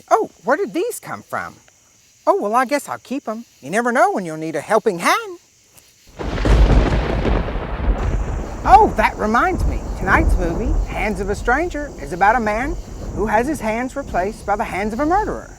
Oh, where did these come from? Oh, well, I guess I'll keep them. You never know when you'll need a helping hand. Oh, that reminds me. Tonight's movie, Hands of a Stranger, is about a man who has his hands replaced by the hands of a murderer.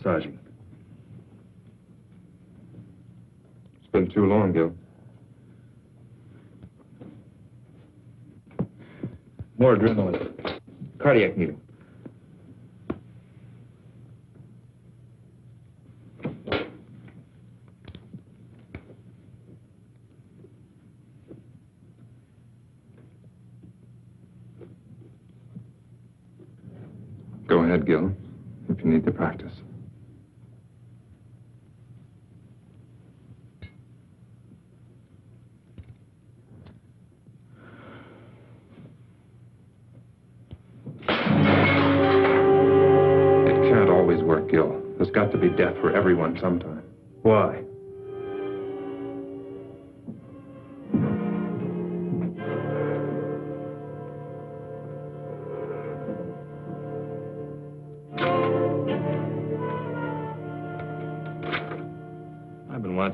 Massaging. It's been too long, Gil. More adrenaline. Cardiac needle. Go ahead, Gil, if you need to practice. It can't always work, Gil. There's got to be death for everyone sometime. Why?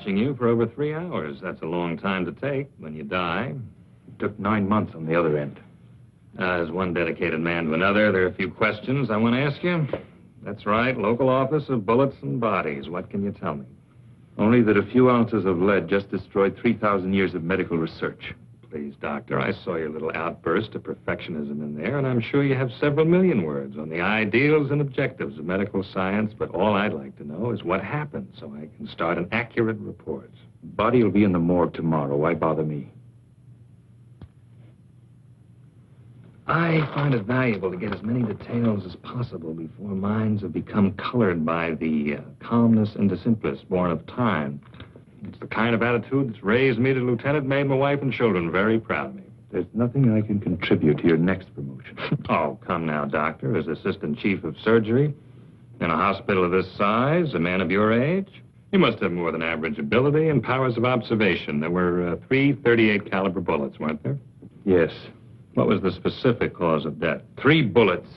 watching you for over 3 hours. That's a long time to take when you die. It took 9 months on the other end. As one dedicated man to another, there are a few questions I want to ask you. That's right, local office of bullets and bodies. What can you tell me? Only that a few ounces of lead just destroyed 3,000 years of medical research. Please, Doctor, I saw your little outburst of perfectionism in there, and I'm sure you have several million words on the ideals and objectives of medical science, but all I'd like to know is what happened so I can start an accurate report. Body will be in the morgue tomorrow. Why bother me? I find it valuable to get as many details as possible before minds have become colored by the calmness and the simplest born of time. It's the kind of attitude that's raised me to lieutenant, made my wife and children very proud of me. There's nothing I can contribute to your next promotion. Oh, come now, Doctor. As assistant chief of surgery in a hospital of this size, a man of your age, you must have more than average ability and powers of observation. There were 3 .38 caliber bullets, weren't there? Yes. What was the specific cause of death? 3 bullets.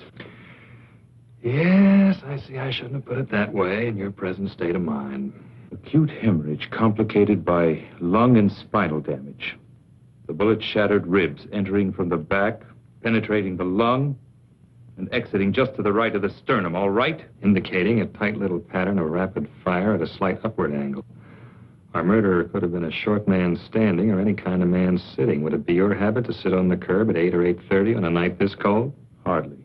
Yes, I see. I shouldn't have put it that way in your present state of mind. Acute hemorrhage complicated by lung and spinal damage. The bullet shattered ribs, entering from the back, penetrating the lung, and exiting just to the right of the sternum, all right? Indicating a tight little pattern of rapid fire at a slight upward angle. Our murderer could have been a short man standing or any kind of man sitting. Would it be your habit to sit on the curb at 8 or 8:30 on a night this cold? Hardly.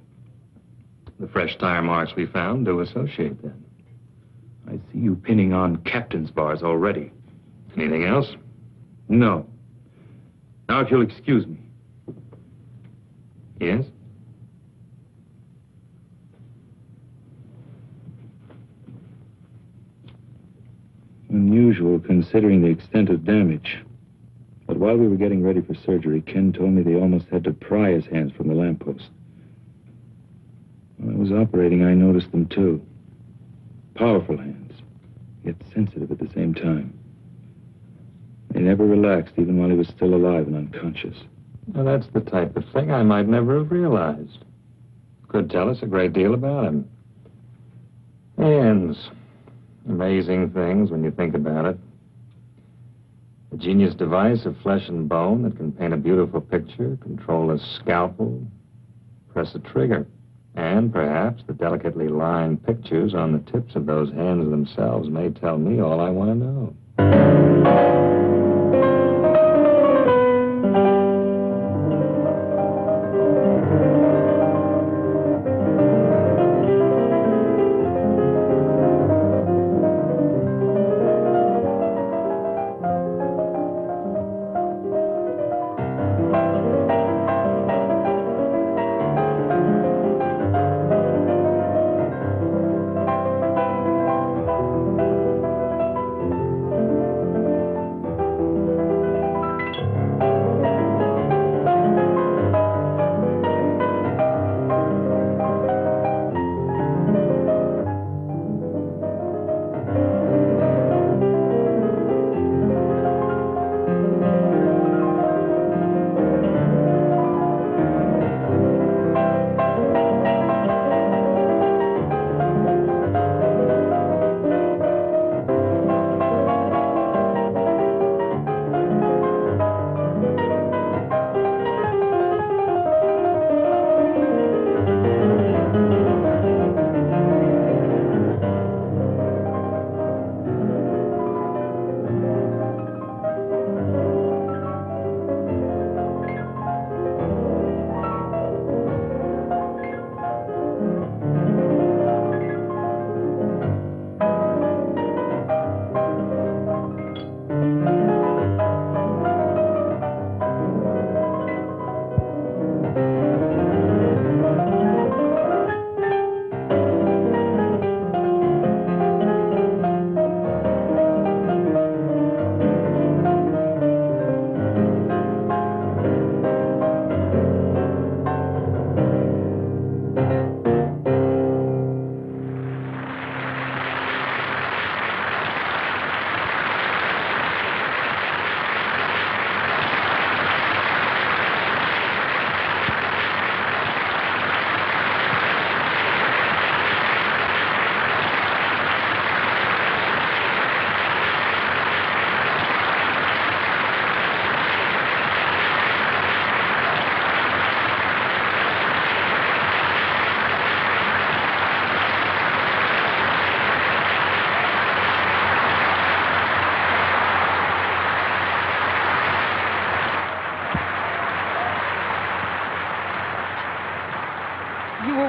The fresh tire marks we found do associate then. I see you pinning on captain's bars already. Anything else? No. Now, if you'll excuse me. Yes? Unusual, considering the extent of damage. But while we were getting ready for surgery, Ken told me they almost had to pry his hands from the lamppost. When I was operating, I noticed them too. Powerful hands, yet sensitive at the same time. They never relaxed, even while he was still alive and unconscious. Well, that's the type of thing I might never have realized. Could tell us a great deal about him. Hands. Amazing things when you think about it. A genius device of flesh and bone that can paint a beautiful picture, control a scalpel, press a trigger. And perhaps the delicately lined pictures on the tips of those hands themselves may tell me all I want to know.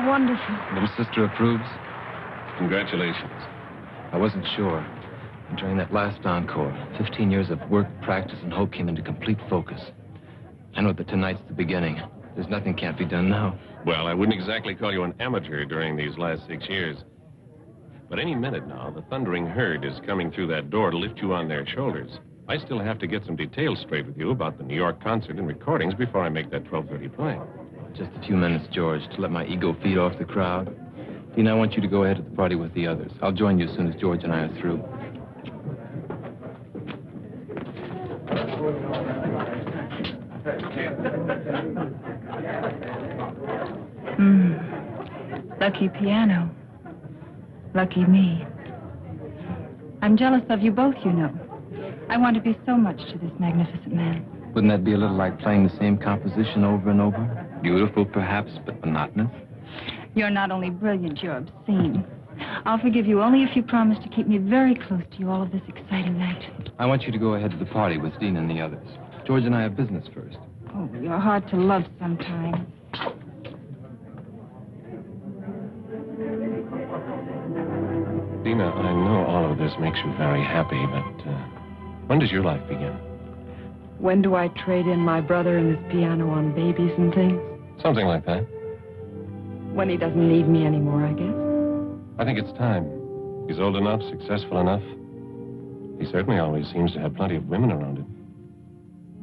wonderful. Little sister approves? Congratulations. I wasn't sure. And during that last encore, 15 years of work, practice, and hope came into complete focus. I know that tonight's the beginning. There's nothing can't be done now. Well, I wouldn't exactly call you an amateur during these last 6 years. But any minute now, the thundering herd is coming through that door to lift you on their shoulders. I still have to get some details straight with you about the New York concert and recordings before I make that 12:30 play. Just a few minutes, George, to let my ego feed off the crowd. Dean, I want you to go ahead to the party with the others. I'll join you as soon as George and I are through. Lucky piano. Lucky me. I'm jealous of you both, you know. I want to be so much to this magnificent man. Wouldn't that be a little like playing the same composition over and over? Beautiful, perhaps, but monotonous? You're not only brilliant, you're obscene. I'll forgive you only if you promise to keep me very close to you all of this exciting night. I want you to go ahead to the party with Dean and the others. George and I have business first. Oh, you're hard to love sometimes. Dina, I know all of this makes you very happy, but when does your life begin? When do I trade in my brother and his piano on babies and things? Something like that. When he doesn't need me anymore, I guess. I think it's time. He's old enough, successful enough. He certainly always seems to have plenty of women around him.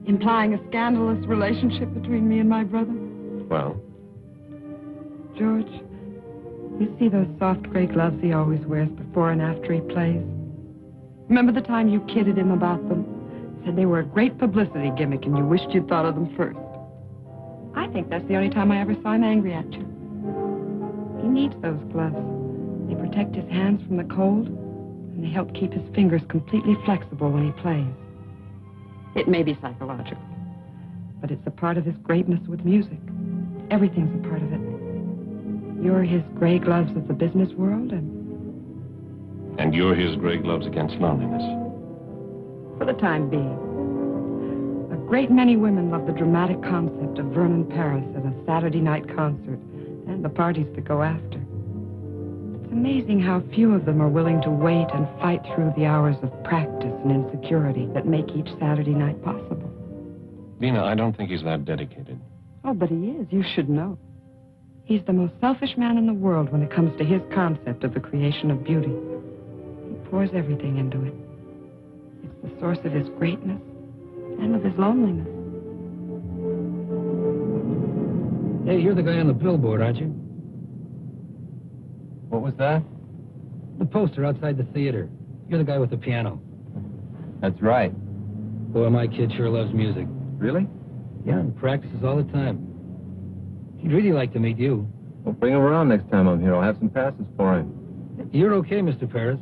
Implying a scandalous relationship between me and my brother? Well? George, you see those soft gray gloves he always wears before and after he plays? Remember the time you kidded him about them? Said they were a great publicity gimmick and you wished you'd thought of them first. I think that's the only time I ever saw him angry at you. He needs those gloves. They protect his hands from the cold, and they help keep his fingers completely flexible when he plays. It may be psychological, but it's a part of his greatness with music. Everything's a part of it. You're his gray gloves of the business world, And you're his gray gloves against loneliness. for the time being. A great many women love the dramatic concept of Vernon Paris at a Saturday night concert and the parties that go after. It's amazing how few of them are willing to wait and fight through the hours of practice and insecurity that make each Saturday night possible. Dina, I don't think he's that dedicated. Oh, but he is. You should know. He's the most selfish man in the world when it comes to his concept of the creation of beauty. He pours everything into it. It's the source of his greatness and of his loneliness. Hey, you're the guy on the billboard, aren't you? What was that? The poster outside the theater. You're the guy with the piano. That's right. Boy, my kid sure loves music. Really? Yeah, and practices all the time. He'd really like to meet you. Well, bring him around next time I'm here. I'll have some passes for him. You're okay, Mr. Paris.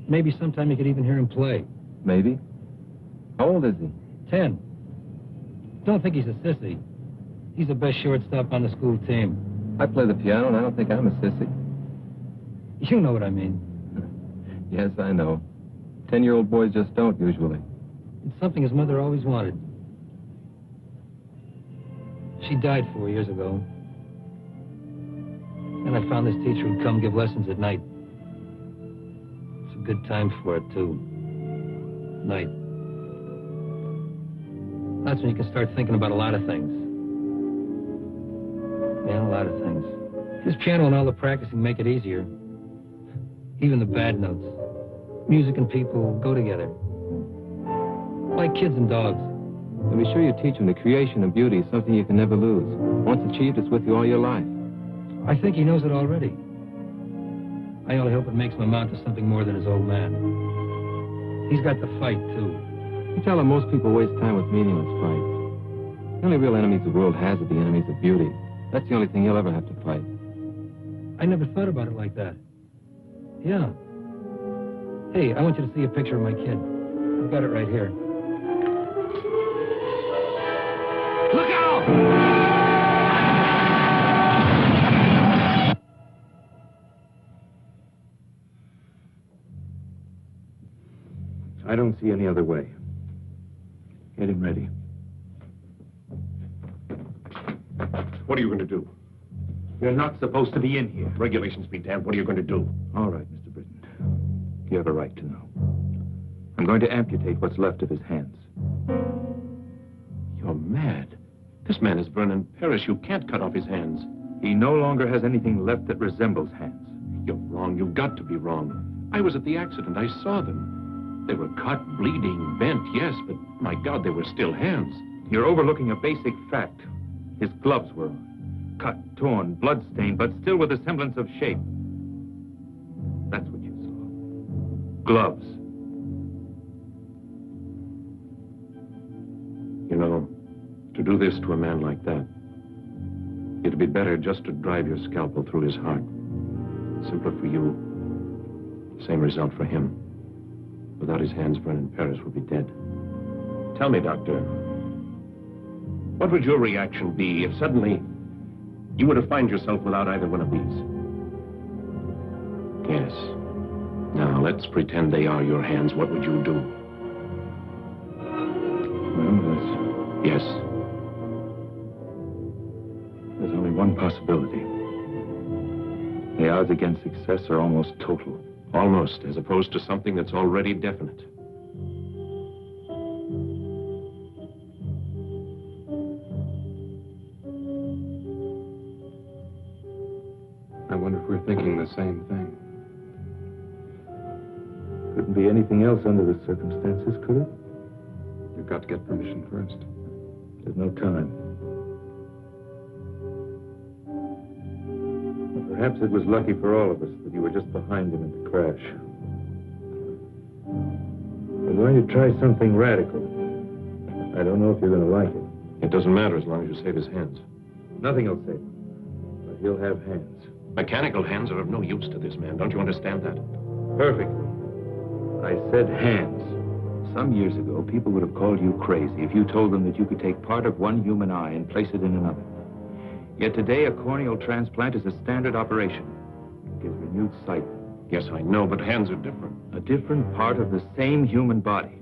Maybe sometime you could even hear him play. Maybe. How old is he? 10. Don't think he's a sissy. He's the best shortstop on the school team. I play the piano, and I don't think I'm a sissy. You know what I mean. Yes, I know. 10-year-old boys just don't, usually. It's something his mother always wanted. She died 4 years ago. And I found this teacher who'd come give lessons at night. It's a good time for it, too. Night. That's when you can start thinking about a lot of things. Yeah, a lot of things. His piano and all the practicing make it easier. Even the bad notes. Music and people go together. Like kids and dogs. And be sure you teach him the creation of beauty is something you can never lose. Once achieved, it's with you all your life. I think he knows it already. I only hope it makes him amount to something more than his old man. He's got the fight, too. You tell him most people waste time with meaningless fights. The only real enemies the world has are the enemies of beauty. That's the only thing he'll ever have to fight. I never thought about it like that. Yeah. Hey, I want you to see a picture of my kid. I've got it right here. Look out! I don't see any other way. Get him ready. What are you going to do? You're not supposed to be in here. Regulations be damned. What are you going to do? All right, Mr. Britton. You have a right to know. I'm going to amputate what's left of his hands. You're mad. This man is Vernon Parrish. You can't cut off his hands. He no longer has anything left that resembles hands. You're wrong. You've got to be wrong. I was at the accident. I saw them. They were cut, bleeding, bent, yes, but my God, they were still hands. You're overlooking a basic fact. His gloves were on. Cut, torn, blood-stained, but still with a semblance of shape. That's what you saw. Gloves. You know, to do this to a man like that, it'd be better just to drive your scalpel through his heart. Simpler for you, same result for him. Without his hands, Vernon Parrish would be dead. Tell me, Doctor, what would your reaction be if suddenly you were to find yourself without either one of these? Yes. Now, let's pretend they are your hands. What would you do? Well, Yes. there's only one possibility. The odds against success are almost total. Almost, as opposed to something that's already definite. I wonder if we're thinking the same thing. Couldn't be anything else under the circumstances, could it? You've got to get permission first. There's no time. Perhaps it was lucky for all of us that you were just behind him in the crash. We're going to try something radical. I don't know if you're going to like it. It doesn't matter as long as you save his hands. Nothing will save him. But he'll have hands. Mechanical hands are of no use to this man. Don't you understand that? Perfect. I said hands. Some years ago, people would have called you crazy if you told them that you could take part of one human eye and place it in another. Yet today, a corneal transplant is a standard operation. It gives renewed sight. Yes, I know, but hands are different. A different part of the same human body.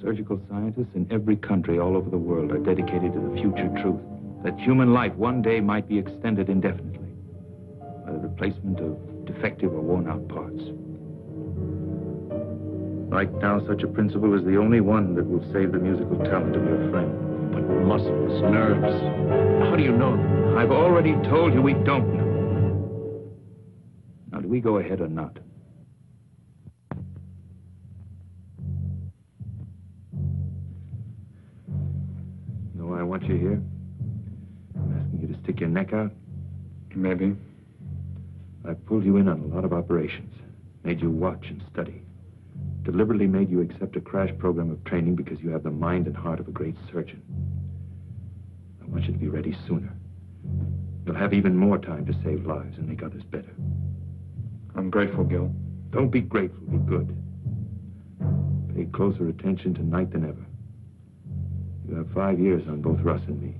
Surgical scientists in every country all over the world are dedicated to the future truth that human life one day might be extended indefinitely by the replacement of defective or worn-out parts. Right now, such a principle is the only one that will save the musical talent of your friend. But muscles, nerves, how do you know them? I've already told you we don't know. Now, do we go ahead or not? You know why I want you here? I'm asking you to stick your neck out. Maybe. I've pulled you in on a lot of operations, made you watch and study, deliberately made you accept a crash program of training because you have the mind and heart of a great surgeon. I want you to be ready sooner. You'll have even more time to save lives and make others better. I'm grateful, Gil. Don't be grateful, be good. Pay closer attention tonight than ever. You have 5 years on both Russ and me.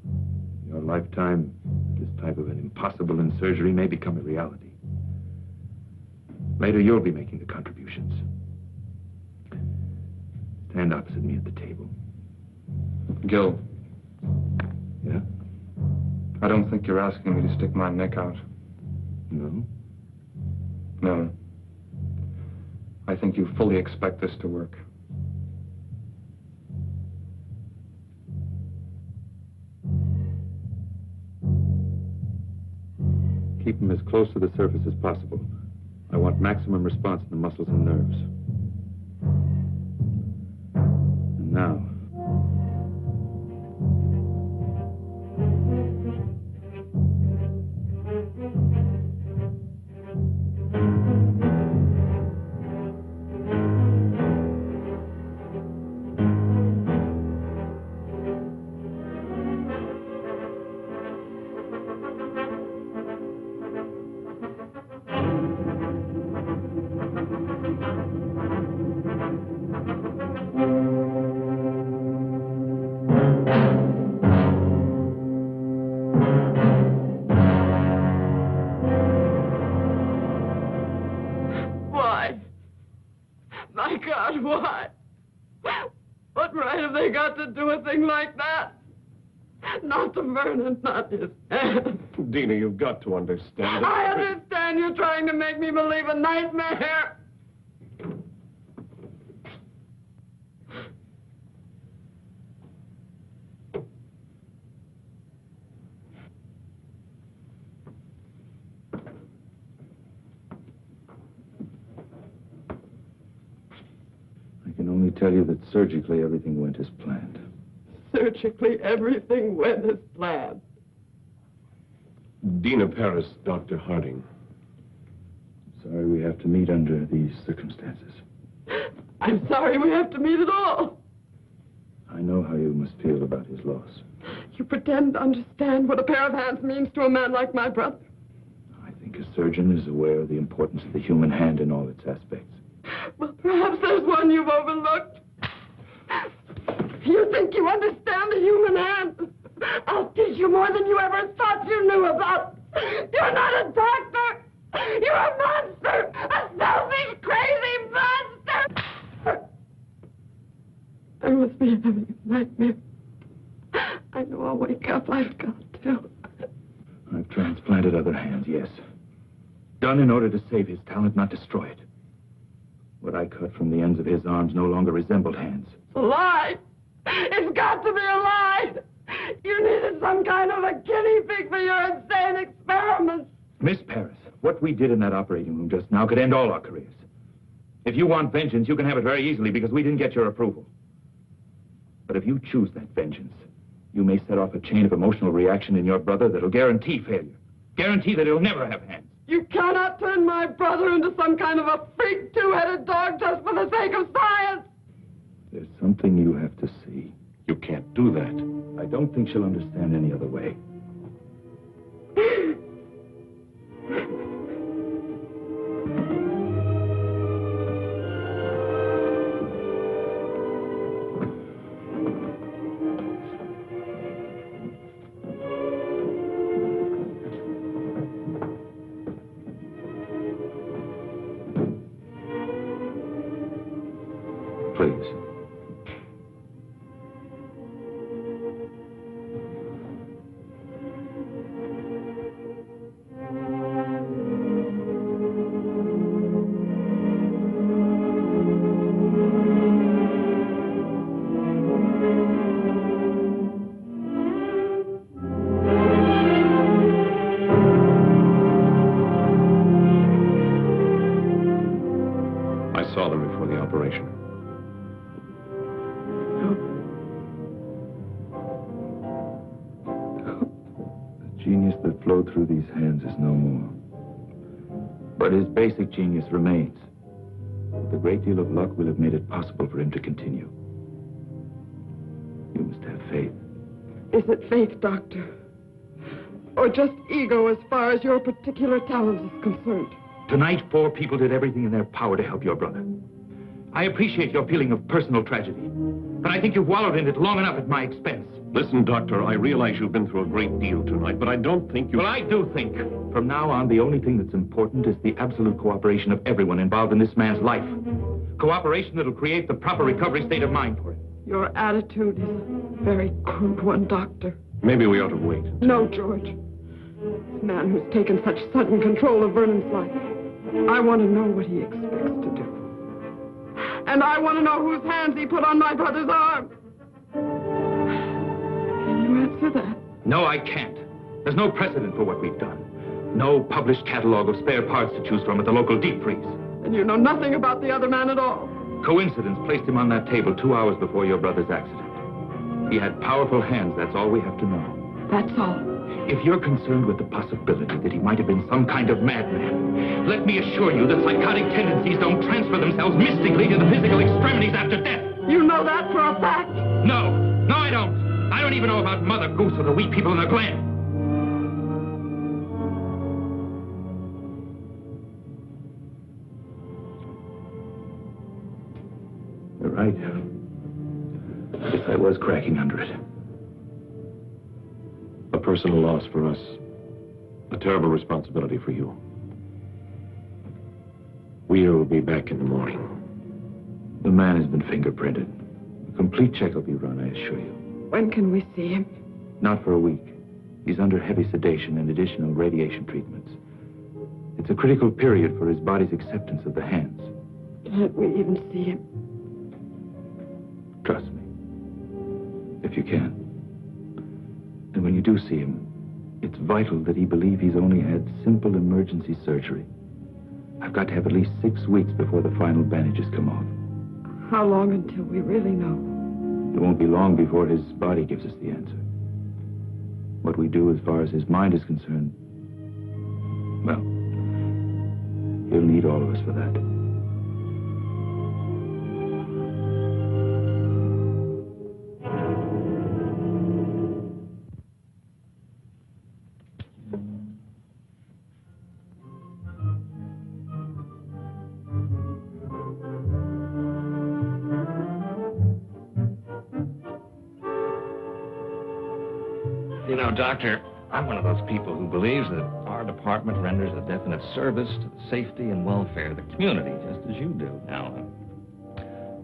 In your lifetime, this type of an impossible in surgery may become a reality. Later, you'll be making the contributions. Stand opposite me at the table. Gil, Yeah? I don't think you're asking me to stick my neck out. No? No. I think you fully expect this to work. Keep them as close to the surface as possible. I want maximum response in the muscles and nerves. And now... Why? My God, why? What right have they got to do a thing like that? Not to Vernon, not his hand. Dina, you've got to understand. I understand you're trying to make me believe a nightmare. I can only tell you that surgically everything went as planned. Surgically, everything went as planned. Dina Paris, Dr. Harding. Sorry we have to meet under these circumstances. I'm sorry we have to meet at all. I know how you must feel about his loss. You pretend to understand what a pair of hands means to a man like my brother. I think a surgeon is aware of the importance of the human hand in all its aspects. Well, perhaps there's one you've overlooked. You think you understand the human hand? I'll teach you more than you ever thought you knew about. You're not a doctor. You're a monster. A selfish, crazy monster. I must be having a nightmare. I know I'll wake up. I've got to. I've transplanted other hands, yes. Done in order to save his talent, not destroy it. What I cut from the ends of his arms no longer resembled hands. A lie. It's got to be a lie. You needed some kind of a guinea pig for your insane experiments. Miss Paris, what we did in that operating room just now could end all our careers. If you want vengeance, you can have it very easily because we didn't get your approval. But if you choose that vengeance, you may set off a chain of emotional reaction in your brother that'll guarantee failure. Guarantee that he'll never have hands. You cannot turn my brother into some kind of a freak two-headed dog just for the sake of science. There's something you have to see. You can't do that. I don't think she'll understand any other way. Please. I saw them before the operation. The genius that flowed through these hands is no more. But his basic genius remains. With a great deal of luck, we'll have made it possible for him to continue. You must have faith. Is it faith, Doctor? Or just ego as far as your particular talent is concerned? Tonight, 4 people did everything in their power to help your brother. I appreciate your feeling of personal tragedy, but I think you've wallowed in it long enough at my expense. Listen, Doctor, I realize you've been through a great deal tonight, but I don't think you... Well, I do think. From now on, the only thing that's important is the absolute cooperation of everyone involved in this man's life. Cooperation that'll create the proper recovery state of mind for him. Your attitude is a very crude one, Doctor. Maybe we ought to wait. No, George. This man who's taken such sudden control of Vernon's life, I want to know what he expects to do. And I want to know whose hands he put on my brother's arm. Can you answer that? No, I can't. There's no precedent for what we've done. No published catalog of spare parts to choose from at the local deep freeze. And you know nothing about the other man at all. Coincidence placed him on that table 2 hours before your brother's accident. He had powerful hands, that's all we have to know. That's all. If you're concerned with the possibility that he might have been some kind of madman, let me assure you that psychotic tendencies don't transfer themselves mystically to the physical extremities after death. You know that for a fact? No, I don't. I don't even know about Mother Goose or the wheat people in the Glen. You're right. I guess I was cracking under it. A personal loss for us. A terrible responsibility for you. We'll be back in the morning. The man has been fingerprinted. A complete check will be run, I assure you. When can we see him? Not for a week. He's under heavy sedation and additional radiation treatments. It's a critical period for his body's acceptance of the hands. Can't we even see him? Trust me. If you can. And when you do see him, it's vital that he believe he's only had simple emergency surgery. I've got to have at least 6 weeks before the final bandages come off. How long until we really know? It won't be long before his body gives us the answer. What we do as far as his mind is concerned, well, he'll need all of us for that. You know, Doctor, I'm one of those people who believes that our department renders a definite service to the safety and welfare of the community, just as you do. Now,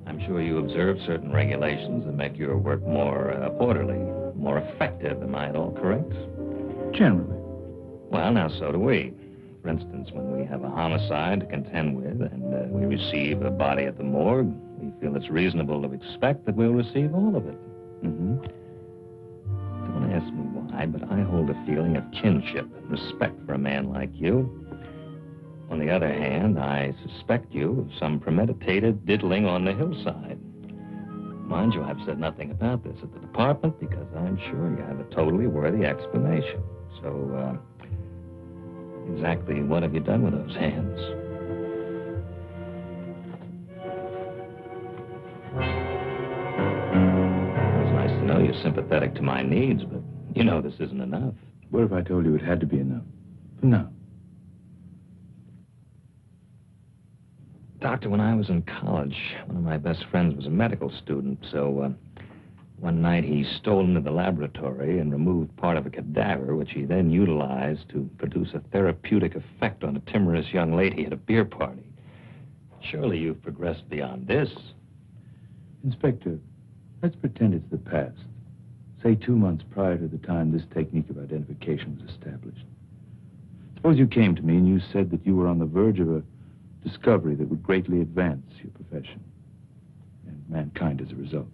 I'm sure you observe certain regulations that make your work more orderly, more effective. Am I at all correct? Generally. Well, now, so do we. For instance, when we have a homicide to contend with and we receive a body at the morgue, we feel it's reasonable to expect that we'll receive all of it. Mm-hmm. Don't ask me why, but I hold a feeling of kinship and respect for a man like you. On the other hand, I suspect you of some premeditated diddling on the hillside. Mind you, I've said nothing about this at the department because I'm sure you have a totally worthy explanation. So, exactly what have you done with those hands? It's nice to know you're sympathetic to my needs, but you know this isn't enough. What if I told you it had to be enough? For now. Doctor, when I was in college, one of my best friends was a medical student, so one night he stole into the laboratory and removed part of a cadaver, which he then utilized to produce a therapeutic effect on a timorous young lady at a beer party. Surely you've progressed beyond this. Inspector, let's pretend it's the past. Say 2 months prior to the time this technique of identification was established. Suppose you came to me and you said that you were on the verge of a discovery that would greatly advance your profession and mankind as a result.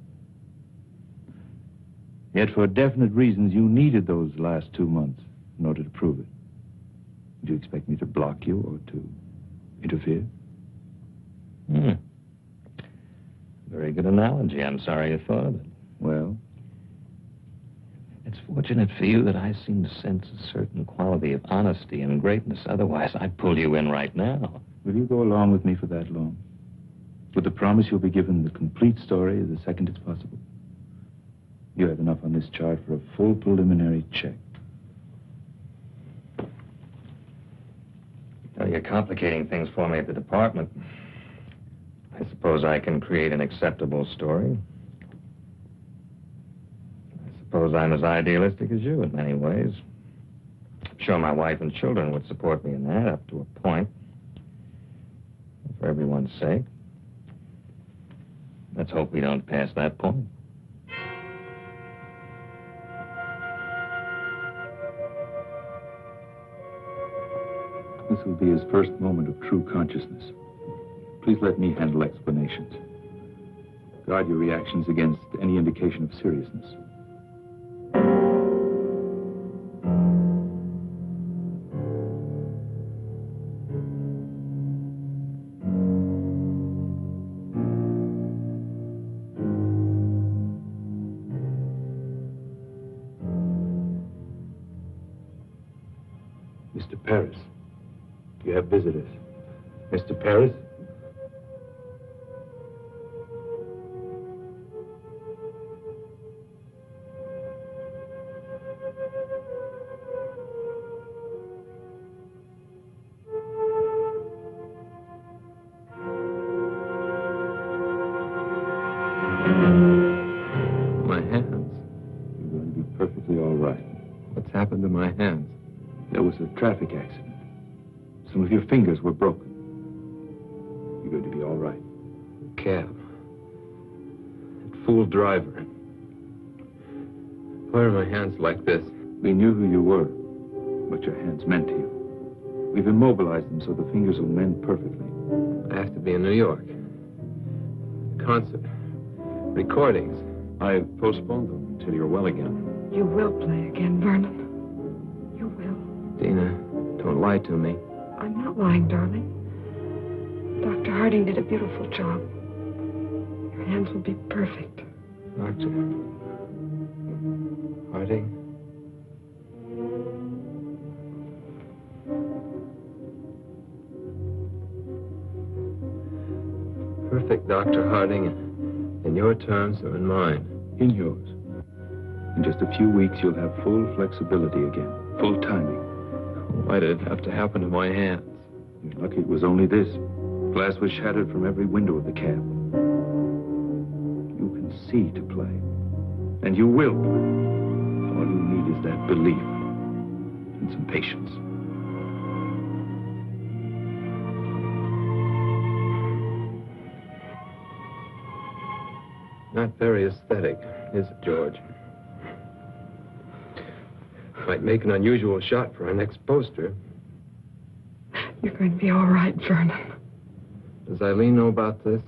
Yet for definite reasons, you needed those last 2 months in order to prove it. Would you expect me to block you or to interfere? Very good analogy. I'm sorry you thought of it. Well? It's fortunate for you that I seem to sense a certain quality of honesty and greatness. Otherwise, I'd pull you in right now. Will you go along with me for that long? With the promise you'll be given the complete story the second it's possible? You have enough on this chart for a full preliminary check. Well, you're complicating things for me at the department. I suppose I can create an acceptable story. I suppose I'm as idealistic as you in many ways. I'm sure my wife and children would support me in that up to a point. For everyone's sake. Let's hope we don't pass that point. This will be his first moment of true consciousness. Please let me handle explanations. Guard your reactions against any indication of seriousness. Mr. Paris, you have visitors. Mr. Paris? My hands. You're going to be perfectly all right. What's happened to my hands? There was a traffic accident. Some of your fingers were broken. You're going to be all right. Cab. That fool driver. Why are my hands like this? We knew who you were, what your hands meant to you. We've immobilized them so the fingers will mend perfectly. I have to be in New York. Concert. Recordings. I've postponed them until you're well again. You will play again, Vernon. You will. Dina, don't lie to me. I'm not lying, darling. Dr. Harding did a beautiful job. Your hands will be perfect. Doctor Harding? Perfect, Dr. Harding, in your terms or in mine? In yours. In just a few weeks, you'll have full flexibility again, full timing. Why did it have to happen to my hands? You're lucky it was only this. Glass was shattered from every window of the cab. You can see to play. And you will play. All you need is that belief and some patience. Not very aesthetic, is it, George? Might make an unusual shot for our next poster. You're going to be all right, Vernon. Does Eileen know about this?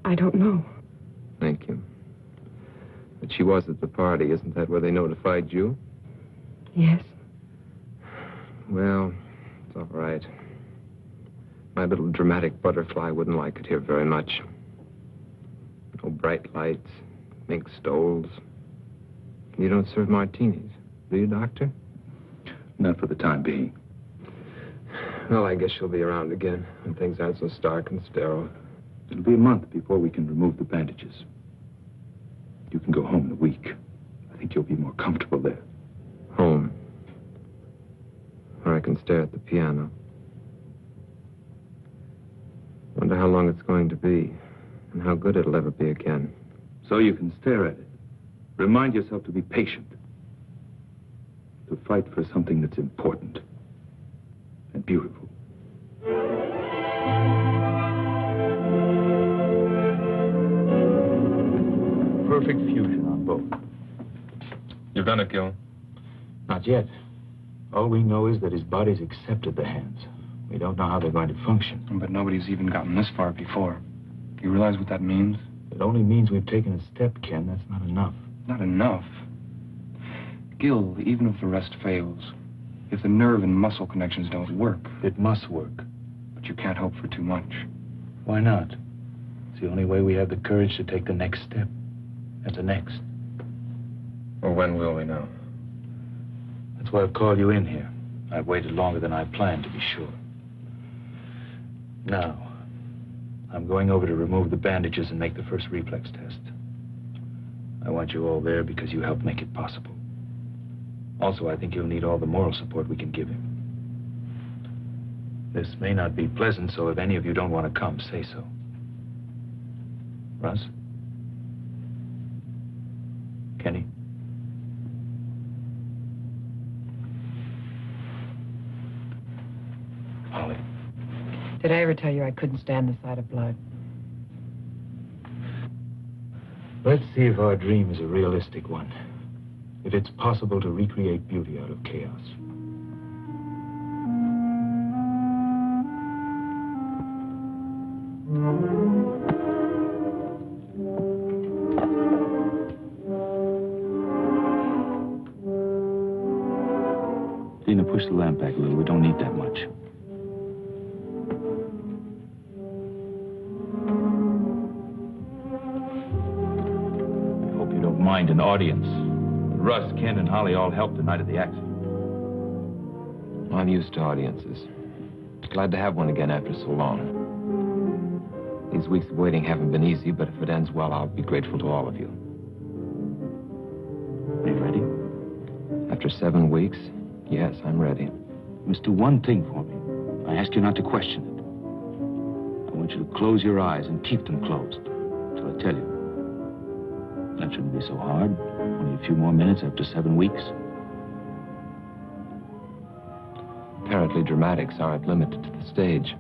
I don't know. Thank you. But she was at the party. Isn't that where they notified you? Yes. Well, it's all right. My little dramatic butterfly wouldn't like it here very much. No bright lights, mink stoles. You don't serve martinis, do you, Doctor? Not for the time being. Well, I guess she'll be around again when things aren't so stark and sterile. It'll be a month before we can remove the bandages. You can go home in a week. I think you'll be more comfortable there. Home. Where I can stare at the piano. Wonder how long it's going to be, and how good it'll ever be again. So you can stare at it. Remind yourself to be patient. To fight for something that's important and beautiful. Perfect fusion on both. You've done it, Gil. Not yet. All we know is that his body's accepted the hands. We don't know how they're going to function. But nobody's even gotten this far before. You realize what that means? It only means we've taken a step, Ken. That's not enough. Not enough. Gil, even if the rest fails, if the nerve and muscle connections don't work... It must work. But you can't hope for too much. Why not? It's the only way we have the courage to take the next step. And the next. Well, when will we know? That's why I've called you in here. I've waited longer than I planned, to be sure. Now, I'm going over to remove the bandages and make the first reflex test. I want you all there because you helped make it possible. Also, I think you'll need all the moral support we can give him. This may not be pleasant, so if any of you don't want to come, say so. Russ? Kenny? Holly? Did I ever tell you I couldn't stand the sight of blood? Let's see if our dream is a realistic one. If it's possible to recreate beauty out of chaos. Dina, push the lamp back a little. We don't need that much. I hope you don't mind an audience. Russ, Ken, and Holly all helped the night of the accident. I'm used to audiences. Glad to have one again after so long. These weeks of waiting haven't been easy, but if it ends well, I'll be grateful to all of you. Are you ready? After 7 weeks, yes, I'm ready. You must do one thing for me. I ask you not to question it. I want you to close your eyes and keep them closed till I tell you. That shouldn't be so hard. Only a few more minutes after 7 weeks. Apparently, dramatics aren't limited to the stage.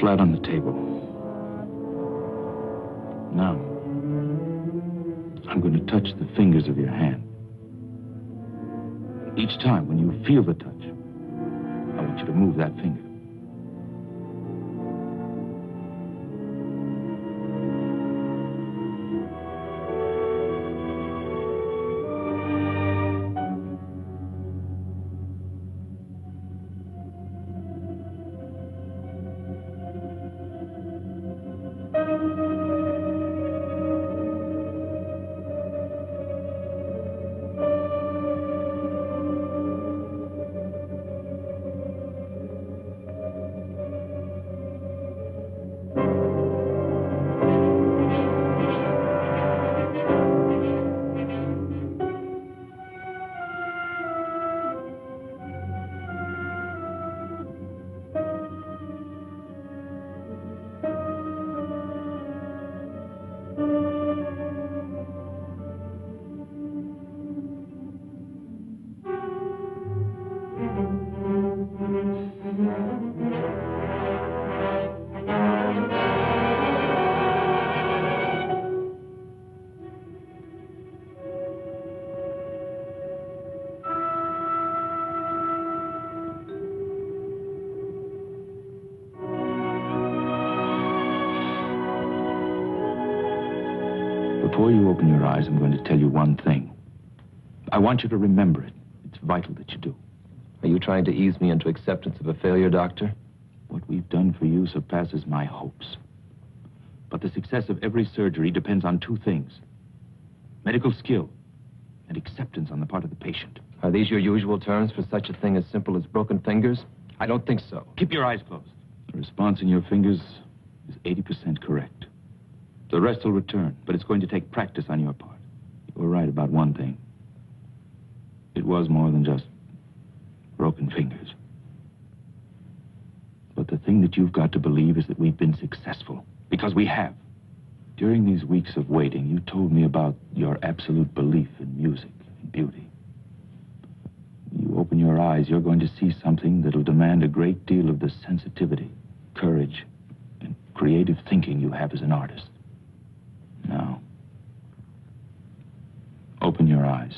flat on the table. Now, I'm going to touch the fingers of your hand. Each time when you feel the touch, I want you to move that finger. Before you open your eyes, I'm going to tell you one thing. I want you to remember it. It's vital that you do. Are you trying to ease me into acceptance of a failure, Doctor? What we've done for you surpasses my hopes. But the success of every surgery depends on two things: medical skill and acceptance on the part of the patient. Are these your usual terms for such a thing as simple as broken fingers? I don't think so. Keep your eyes closed. The response in your fingers is 80% correct. The rest will return, but it's going to take practice on your part. You were right about one thing. It was more than just broken fingers. But the thing that you've got to believe is that we've been successful, because we have. During these weeks of waiting, you told me about your absolute belief in music and beauty. When you open your eyes, you're going to see something that'll demand a great deal of the sensitivity, courage, and creative thinking you have as an artist. Now, open your eyes.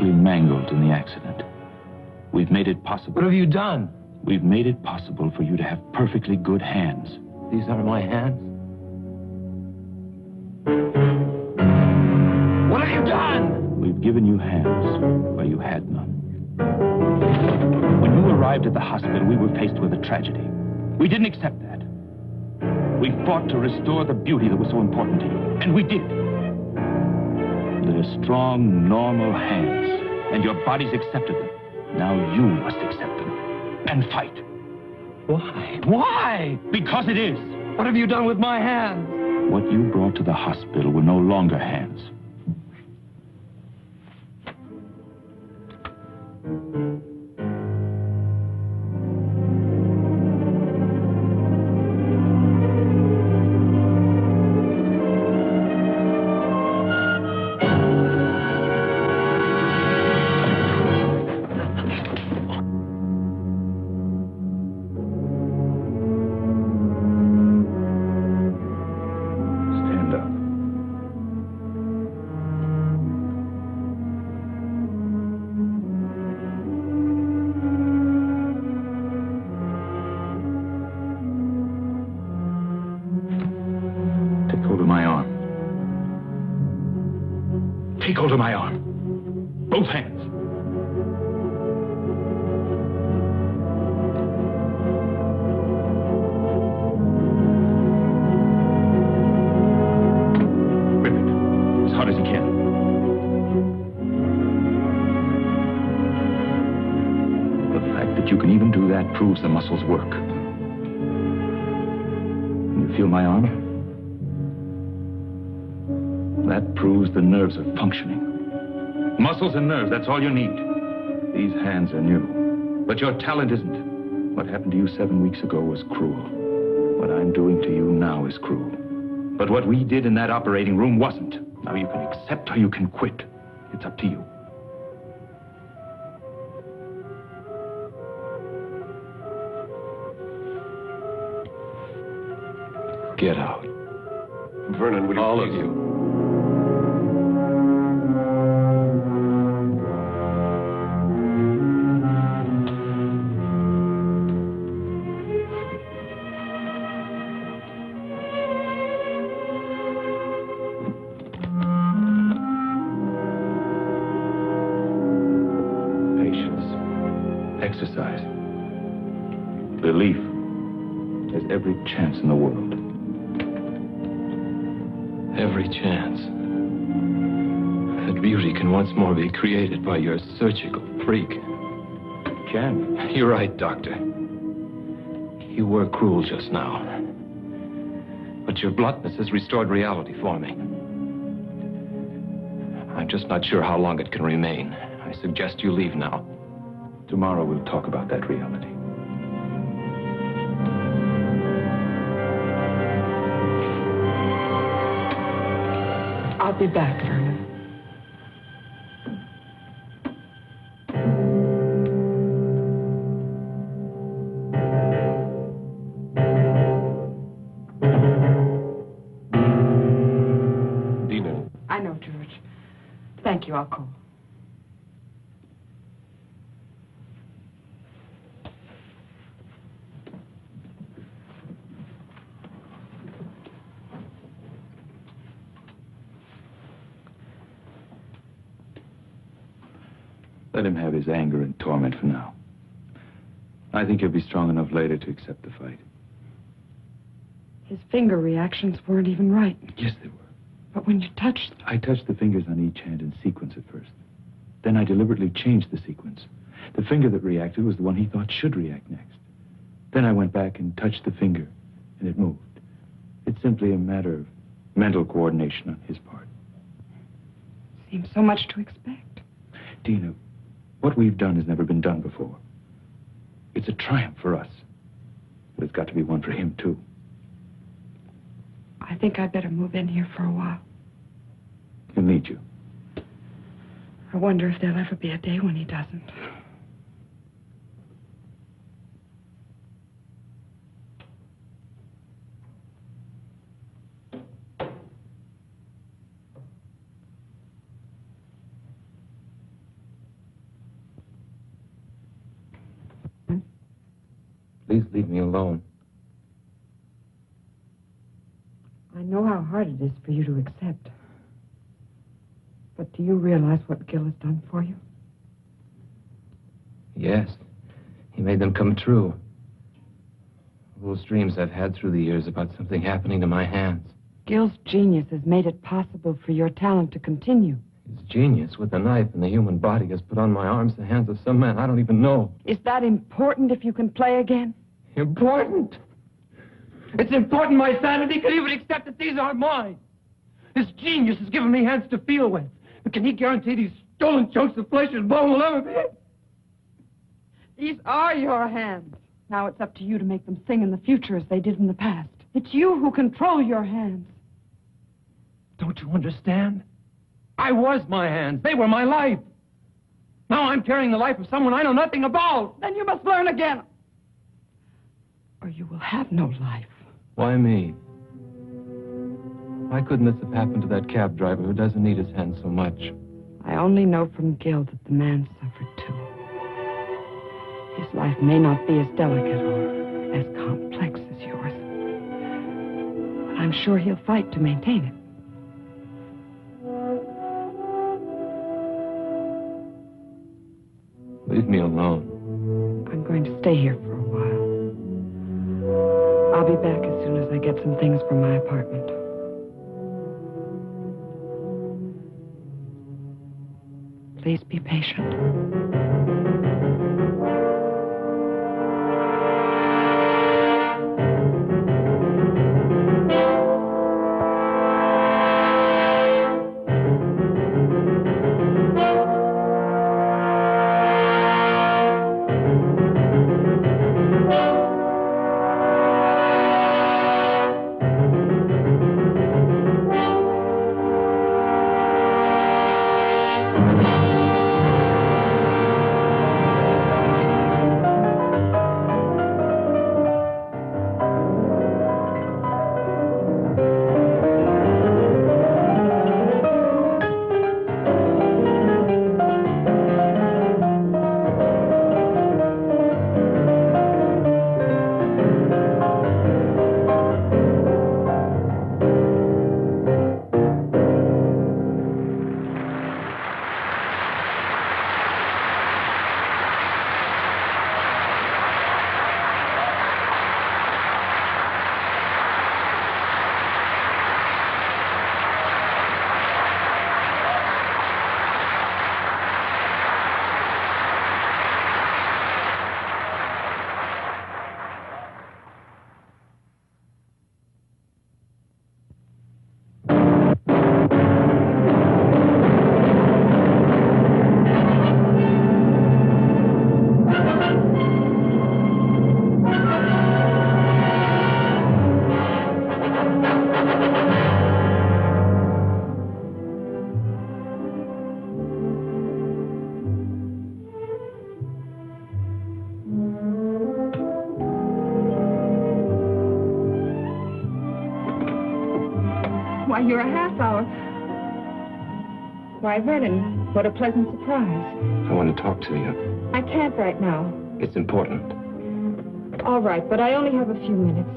Mangled in the accident. We've made it possible. What have you done? We've made it possible for you to have perfectly good hands. These are my hands? What have you done? We've given you hands where you had none. When you arrived at the hospital, we were faced with a tragedy. We didn't accept that. We fought to restore the beauty that was so important to you, and we did. They're strong, normal hands, and your bodies accepted them. Now you must accept them and fight. Why? Why? Because it is. What have you done with my hands? What you brought to the hospital were no longer hands. Take hold of my arm. Both hands. Grip it as hard as you can. proves the muscles work. You feel my arm? That proves the nerves are functioning. Muscles and nerves, that's all you need. These hands are new. But your talent isn't. What happened to you 7 weeks ago was cruel. What I'm doing to you now is cruel. But what we did in that operating room wasn't. Now you can accept or you can quit. It's up to you. Get out. Vernon, would you All please? of you. Exercise. Belief. There's every chance in the world. Every chance that beauty can once more be created by your surgical freak. Can. You're right, Doctor. You were cruel just now. But your bluntness has restored reality for me. I'm just not sure how long it can remain. I suggest you leave now. Tomorrow we'll talk about that reality. I'll be back, Vernon. Dina. I know, George. Thank you, I'll call. Let him have his anger and torment for now. I think he'll be strong enough later to accept the fight. His finger reactions weren't even right. Yes, they were. But when you touched... I touched the fingers on each hand in sequence at first. Then I deliberately changed the sequence. The finger that reacted was the one he thought should react next. Then I went back and touched the finger, and it moved. It's simply a matter of mental coordination on his part. Seems so much to expect. Dina, what we've done has never been done before. It's a triumph for us. But it's got to be one for him, too. I think I'd better move in here for a while. He'll need you. I wonder if there'll ever be a day when he doesn't. Please leave me alone. I know how hard it is for you to accept. But do you realize what Gil has done for you? Yes, he made them come true. Those dreams I've had through the years about something happening to my hands. Gil's genius has made it possible for your talent to continue. His genius with a knife in the human body has put on my arms the hands of some man I don't even know. Is that important if you can play again? Important? It's important my sanity can even accept that these aren't mine. His genius has given me hands to feel with. But can he guarantee these stolen chunks of flesh and bone will ever be? These are your hands. Now it's up to you to make them sing in the future as they did in the past. It's you who control your hands. Don't you understand? I was my hands. They were my life. Now I'm carrying the life of someone I know nothing about. Then you must learn again. Or you will have no life. Why me? Why couldn't this have happened to that cab driver who doesn't need his hands so much? I only know from Gil that the man suffered too. His life may not be as delicate or as complex as yours. But I'm sure he'll fight to maintain it. Leave me alone. I'm going to stay here for a while. I'll be back as soon as I get some things from my apartment. Please be patient. you're a half hour. Why, Vernon, what a pleasant surprise. I want to talk to you. I can't right now. It's important. All right, but I only have a few minutes.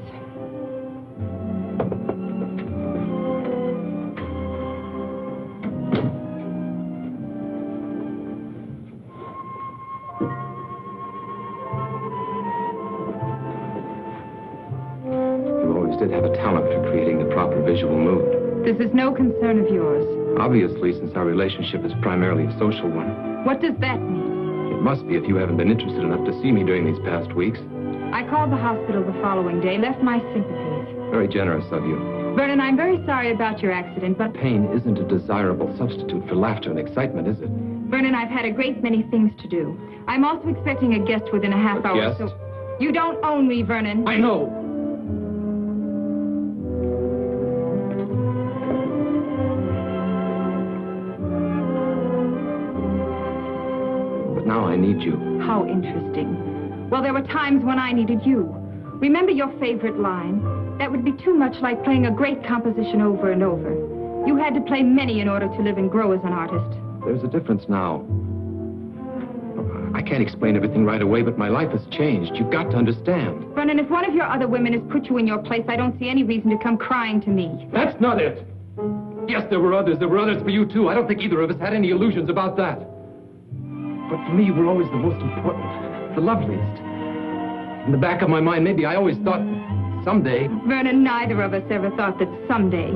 You always did have a talent for creating the proper visual mood. This is no concern of yours. Obviously, since our relationship is primarily a social one. What does that mean? It must be if you haven't been interested enough to see me during these past weeks. I called the hospital the following day, left my sympathies. Very generous of you. Vernon, I'm very sorry about your accident, but... Pain isn't a desirable substitute for laughter and excitement, is it? Vernon, I've had a great many things to do. I'm also expecting a guest within a half hour, guest? so... You don't own me, Vernon. I know! But now I need you. How interesting. Well, there were times when I needed you. Remember your favorite line? That would be too much like playing a great composition over and over. You had to play many in order to live and grow as an artist. There's a difference now. I can't explain everything right away, but my life has changed. You've got to understand. Vernon, if one of your other women has put you in your place, I don't see any reason to come crying to me. That's not it. Yes, there were others. There were others for you, too. I don't think either of us had any illusions about that. But for me, you were always the most important, the loveliest. In the back of my mind, maybe I always thought someday... Vernon, neither of us ever thought that someday.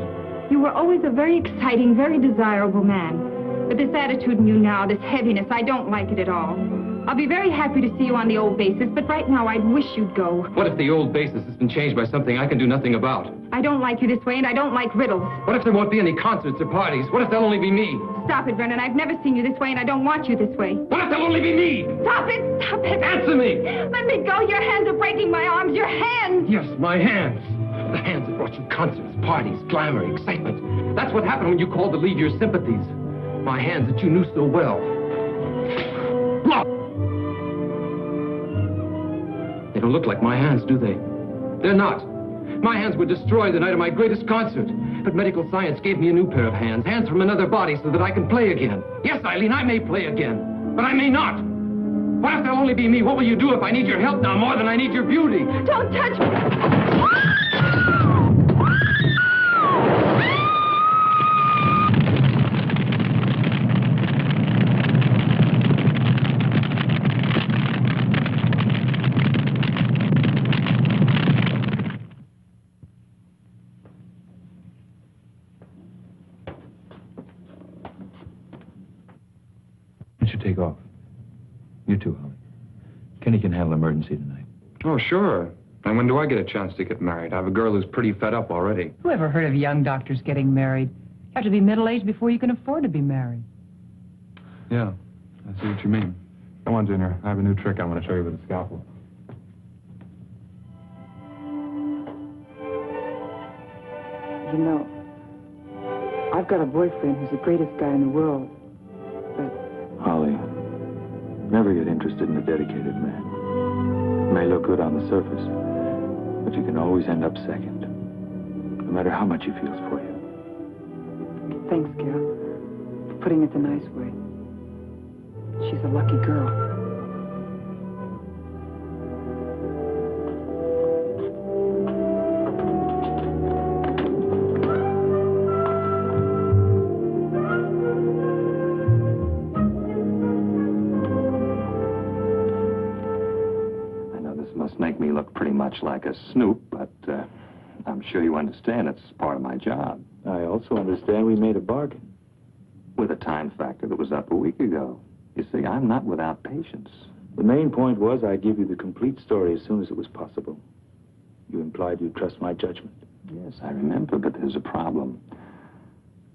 You were always a very exciting, very desirable man. But this attitude in you now, this heaviness, I don't like it at all. I'll be very happy to see you on the old basis, but right now I'd wish you'd go. What if the old basis has been changed by something I can do nothing about? I don't like you this way, and I don't like riddles. What if there won't be any concerts or parties? What if there'll only be me? Stop it, Vernon. I've never seen you this way, and I don't want you this way. What if there'll only be me? Stop it! Stop it! Answer me! Let me go! Your hands are breaking my arms! Your hands! Yes, my hands. The hands that brought you concerts, parties, glamour, excitement. That's what happened when you called to leave your sympathies. My hands that you knew so well. Look! They don't look like my hands, do they? They're not. My hands were destroyed the night of my greatest concert. But medical science gave me a new pair of hands. Hands from another body so that I can play again. Yes, Eileen, I may play again. But I may not. What if there'll only be me? What will you do if I need your help now more than I need your beauty? Don't touch me! Take off. You too, Holly. Kenny can handle emergency tonight. Oh, sure. And when do I get a chance to get married? I have a girl who's pretty fed up already. Who ever heard of young doctors getting married? You have to be middle-aged before you can afford to be married. Yeah, I see what you mean. Come on, Junior. I have a new trick I want to show you with a scalpel. You know, I've got a boyfriend who's the greatest guy in the world. Holly, never get interested in a dedicated man. It may look good on the surface, but you can always end up second, no matter how much he feels for you. Thanks, Gil, for putting it the nice way. She's a lucky girl. Like a snoop, but I'm sure you understand it's part of my job. I also understand we made a bargain. With a time factor that was up a week ago. You see, I'm not without patience. The main point was I'd give you the complete story as soon as it was possible. You implied you'd trust my judgment. Yes, I remember, but there's a problem.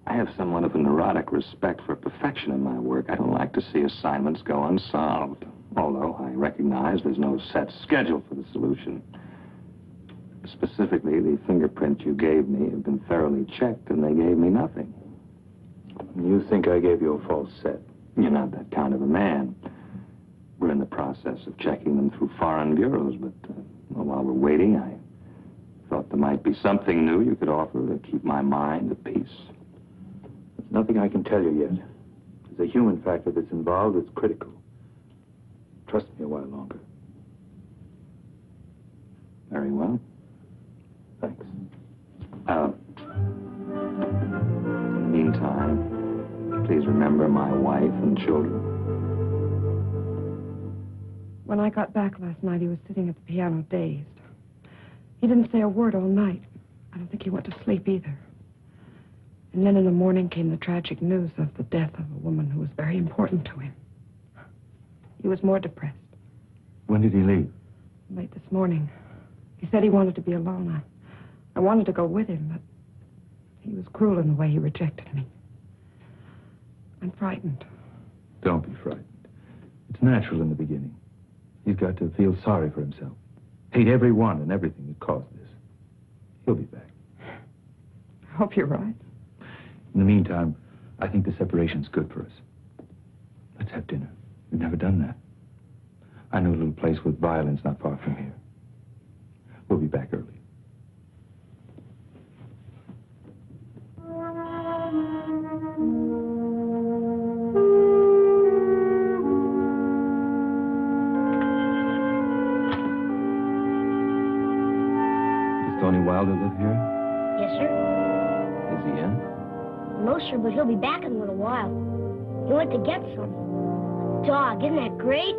I have somewhat of a neurotic respect for perfection in my work. I don't like to see assignments go unsolved. Although I recognize there's no set schedule for the solution. Specifically, the fingerprints you gave me have been thoroughly checked, and they gave me nothing. You think I gave you a false set? You're not that kind of a man. We're in the process of checking them through foreign bureaus, but while we're waiting, I thought There might be something new you could offer to keep my mind at peace. There's nothing I can tell you yet. There's a human factor that's involved that's critical. Trust me a while longer. Very well. Thanks. In the meantime, please remember my wife and children. When I got back last night, he was sitting at the piano dazed. He didn't say a word all night. I don't think he went to sleep either. And then in the morning came the tragic news of the death of a woman who was very important to him. He was more depressed. When did he leave? Late this morning. He said he wanted to be alone. I wanted to go with him, but he was cruel in the way he rejected me. I'm frightened. Don't be frightened. It's natural in the beginning. He's got to feel sorry for himself. Hate everyone and everything that caused this. He'll be back. I hope you're right. In the meantime, I think the separation's good for us. Let's have dinner. We've never done that. I know a little place with violins not far from here. We'll be back early. Does Tony Wilder live here? Yes, sir. Is he in? No, sir, but he'll be back in a little while. He went to get some. Dog, isn't that great?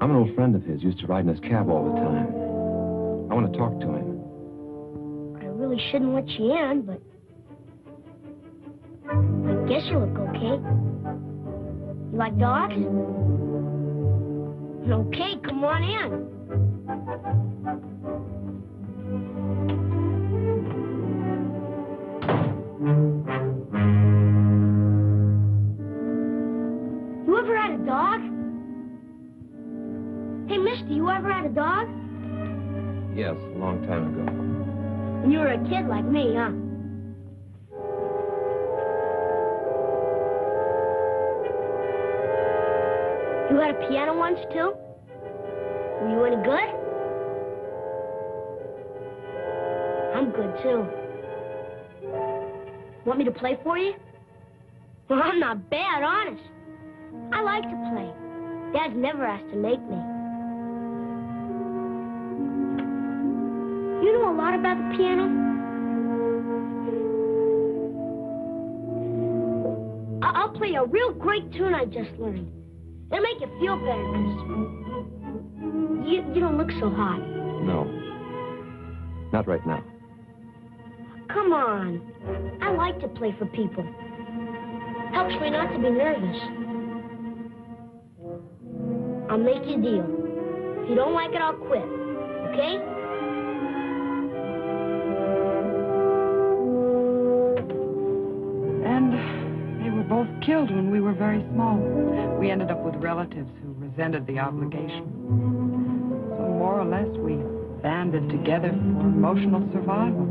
I'm an old friend of his. Used to ride in his cab all the time. I want to talk to him. I really shouldn't let you in, but I guess you look okay. You like dogs? Okay, come on in. You ever had a dog? Hey, mister, you ever had a dog? Yes, a long time ago. When you were a kid like me, huh? You had a piano once, too? Were you any good? I'm good, too. Want me to play for you? Well, I'm not bad, honest. I like to play. Dad's never asked to make me. You know a lot about the piano? I'll play a real great tune I just learned. It'll make you feel better, because you don't look so hot. No. Not right now. Come on. I like to play for people. Helps me not to be nervous. I'll make you a deal. If you don't like it, I'll quit. Okay? And they were both killed when we were very small. We ended up with relatives who resented the obligation. So more or less, we banded together for emotional survival.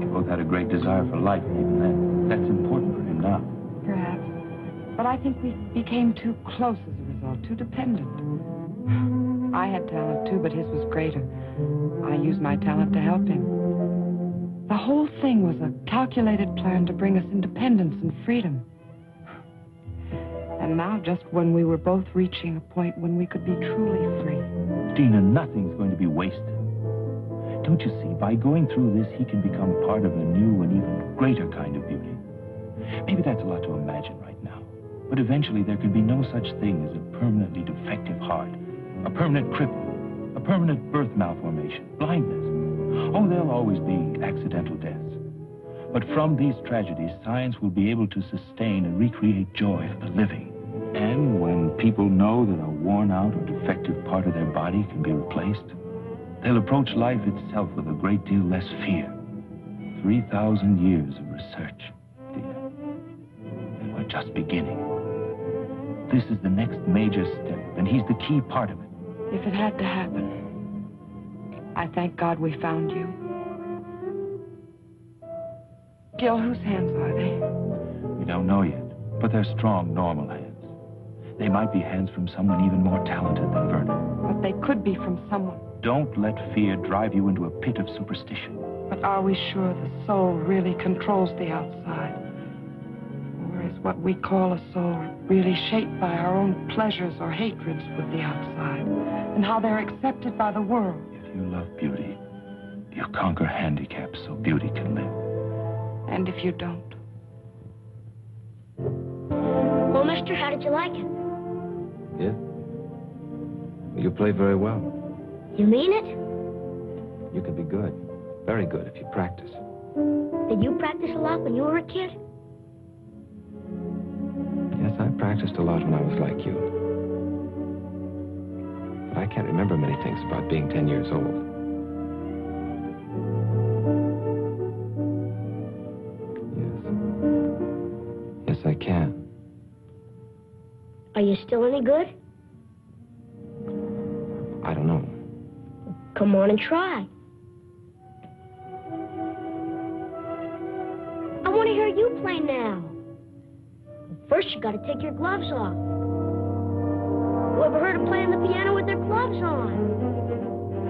You both had a great desire for life even then. That's important for him now. Perhaps. But I think we became too close as a result, too dependent. I had talent, too, but his was greater. I used my talent to help him. The whole thing was a calculated plan to bring us independence and freedom. And now, just when we were both reaching a point when we could be truly free. Dina, nothing's going to be wasted. Don't you see, by going through this, he can become part of a new and even greater kind of beauty. Maybe that's a lot to imagine right now. But eventually there can be no such thing as a permanently defective heart, a permanent cripple, a permanent birth malformation, blindness. Oh, there'll always be accidental deaths. But from these tragedies, science will be able to sustain and recreate joy of the living. And when people know that a worn-out or defective part of their body can be replaced, they'll approach life itself with a great deal less fear. 3,000 years of research, Dina. And we're just beginning. This is the next major step, and he's the key part of it. If it had to happen, I thank God we found you. Gil, whose hands are they? We don't know yet, but they're strong, normal hands. They might be hands from someone even more talented than Vernon. But they could be from someone. Don't let fear drive you into a pit of superstition. But are we sure the soul really controls the outside? Or is what we call a soul really shaped by our own pleasures or hatreds with the outside, and how they're accepted by the world? If you love beauty, you conquer handicaps so beauty can live. And if you don't? Well, mister, how did you like it? Yeah? You play very well. You mean it? You can be good. Very good if you practice. Did you practice a lot when you were a kid? Yes, I practiced a lot when I was like you. But I can't remember many things about being 10 years old. Yes. Yes, I can. Are you still any good? I don't know. Come on and try. I want to hear you play now. First, you got to take your gloves off. You ever heard of playing the piano with their gloves on?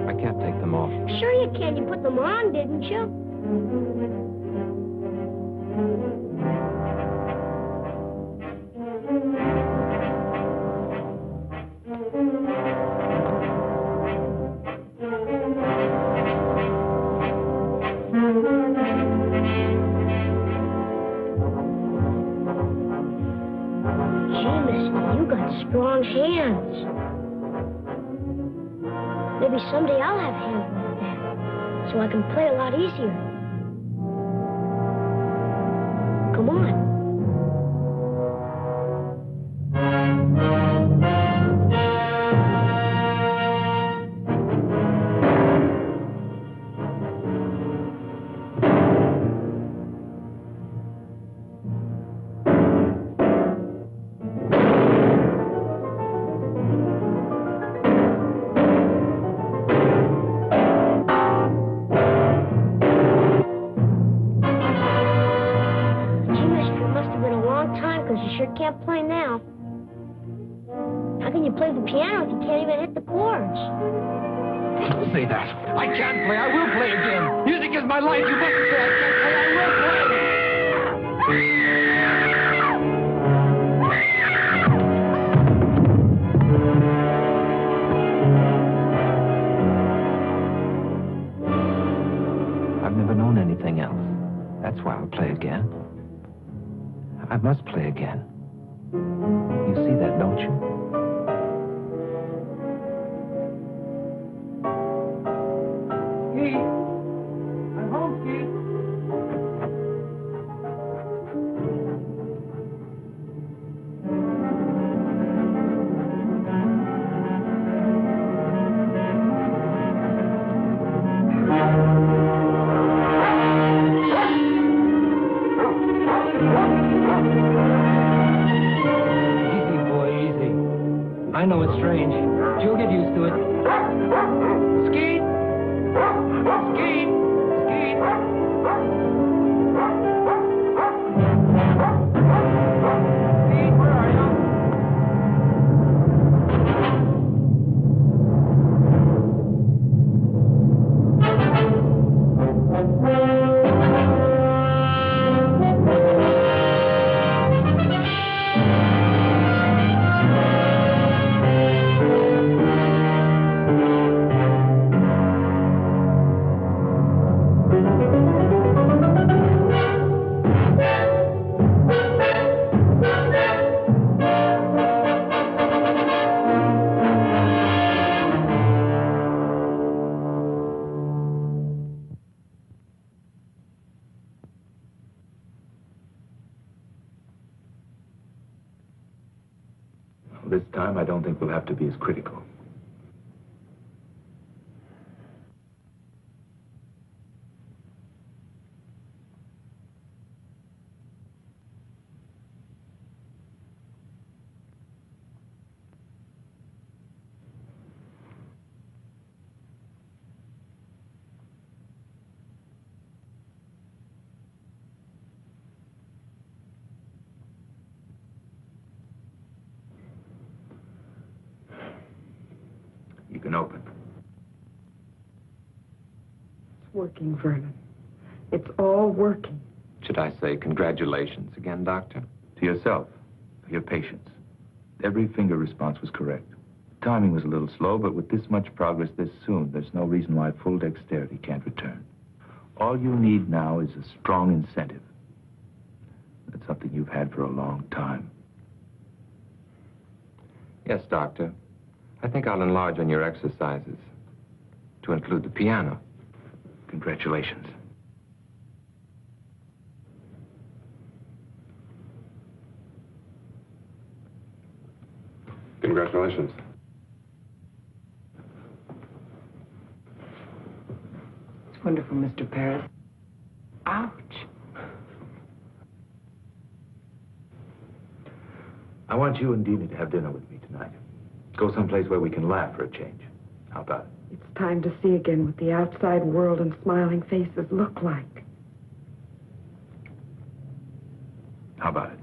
I can't take them off. Sure you can. You put them on, didn't you? Strong hands. Maybe someday I'll have hands like that, so I can play a lot easier. Come on. Can't play now. How can you play the piano if you can't even hit the chords? Don't say that. I can't play. I will play again. Music is my life. You mustn't say I can't play. I will play. I've never known anything else. That's why I'll play again. I must play again. You see that, don't you? Keith! I'm home, Keith! I know it's strange. You'll get used to it. Skeet! Skeet! Skeet! Skeet, where are you? This time, I don't think we'll have to be as critical. You can open. It's working, Vernon. It's all working. Should I say congratulations again, Doctor? To yourself, for your patience. Every finger response was correct. Timing was a little slow, but with this much progress this soon, there's no reason why full dexterity can't return. All you need now is a strong incentive. That's something you've had for a long time. Yes, Doctor. I think I'll enlarge on your exercises to include the piano. Congratulations. Congratulations. It's wonderful, Mr. Paris. Ouch. I want you and Dina to have dinner with me tonight. Go someplace where we can laugh for a change. How about it? It's time to see again what the outside world and smiling faces look like. How about it?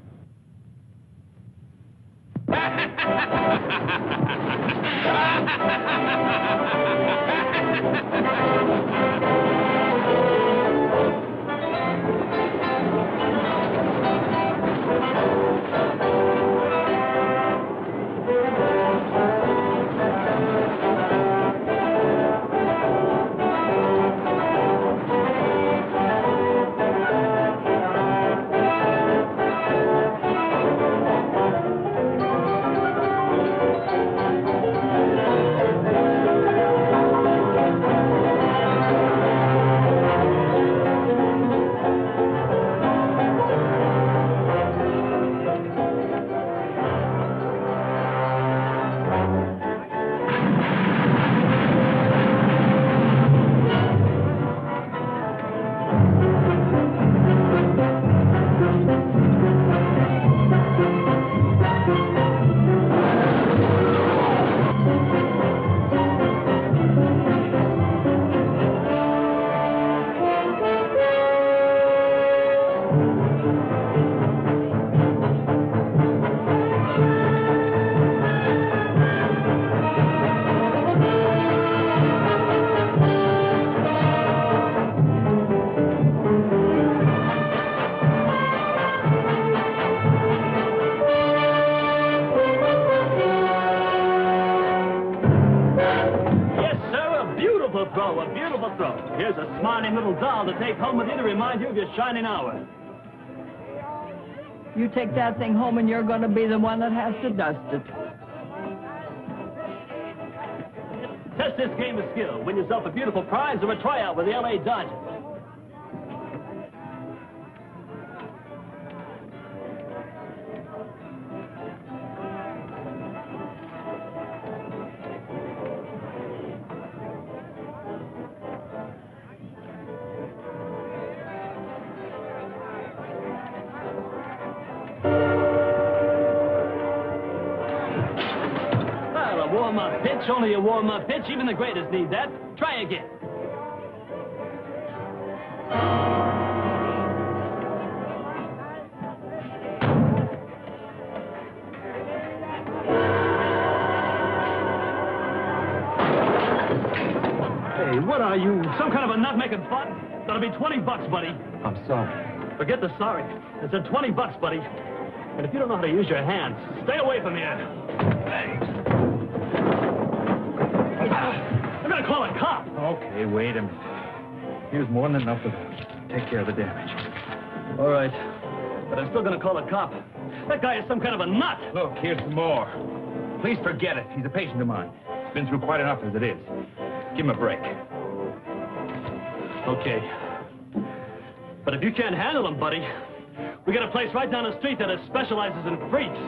Here's a smiling little doll to take home with you to remind you of your shining hour. You take that thing home and you're going to be the one that has to dust it. Test this game of skill. Win yourself a beautiful prize or a tryout with the L.A. Dodgers. Warm-up pitch, only a warm-up pitch. Even the greatest need that. Try again. Hey, what are you? Some kind of a nut making fun? That'll be $20, buddy. I'm sorry. Forget the sorry. It's a $20, buddy. And if you don't know how to use your hands, stay away from here. Hey. I'm gonna call a cop. Okay, wait a minute. Here's more than enough of that. Take care of the damage. All right. But I'm still gonna call a cop. That guy is some kind of a nut. Look, here's some more. Please forget it. He's a patient of mine. He's been through quite enough as it is. Give him a break. Okay. But if you can't handle him, buddy, we got a place right down the street that specializes in freaks.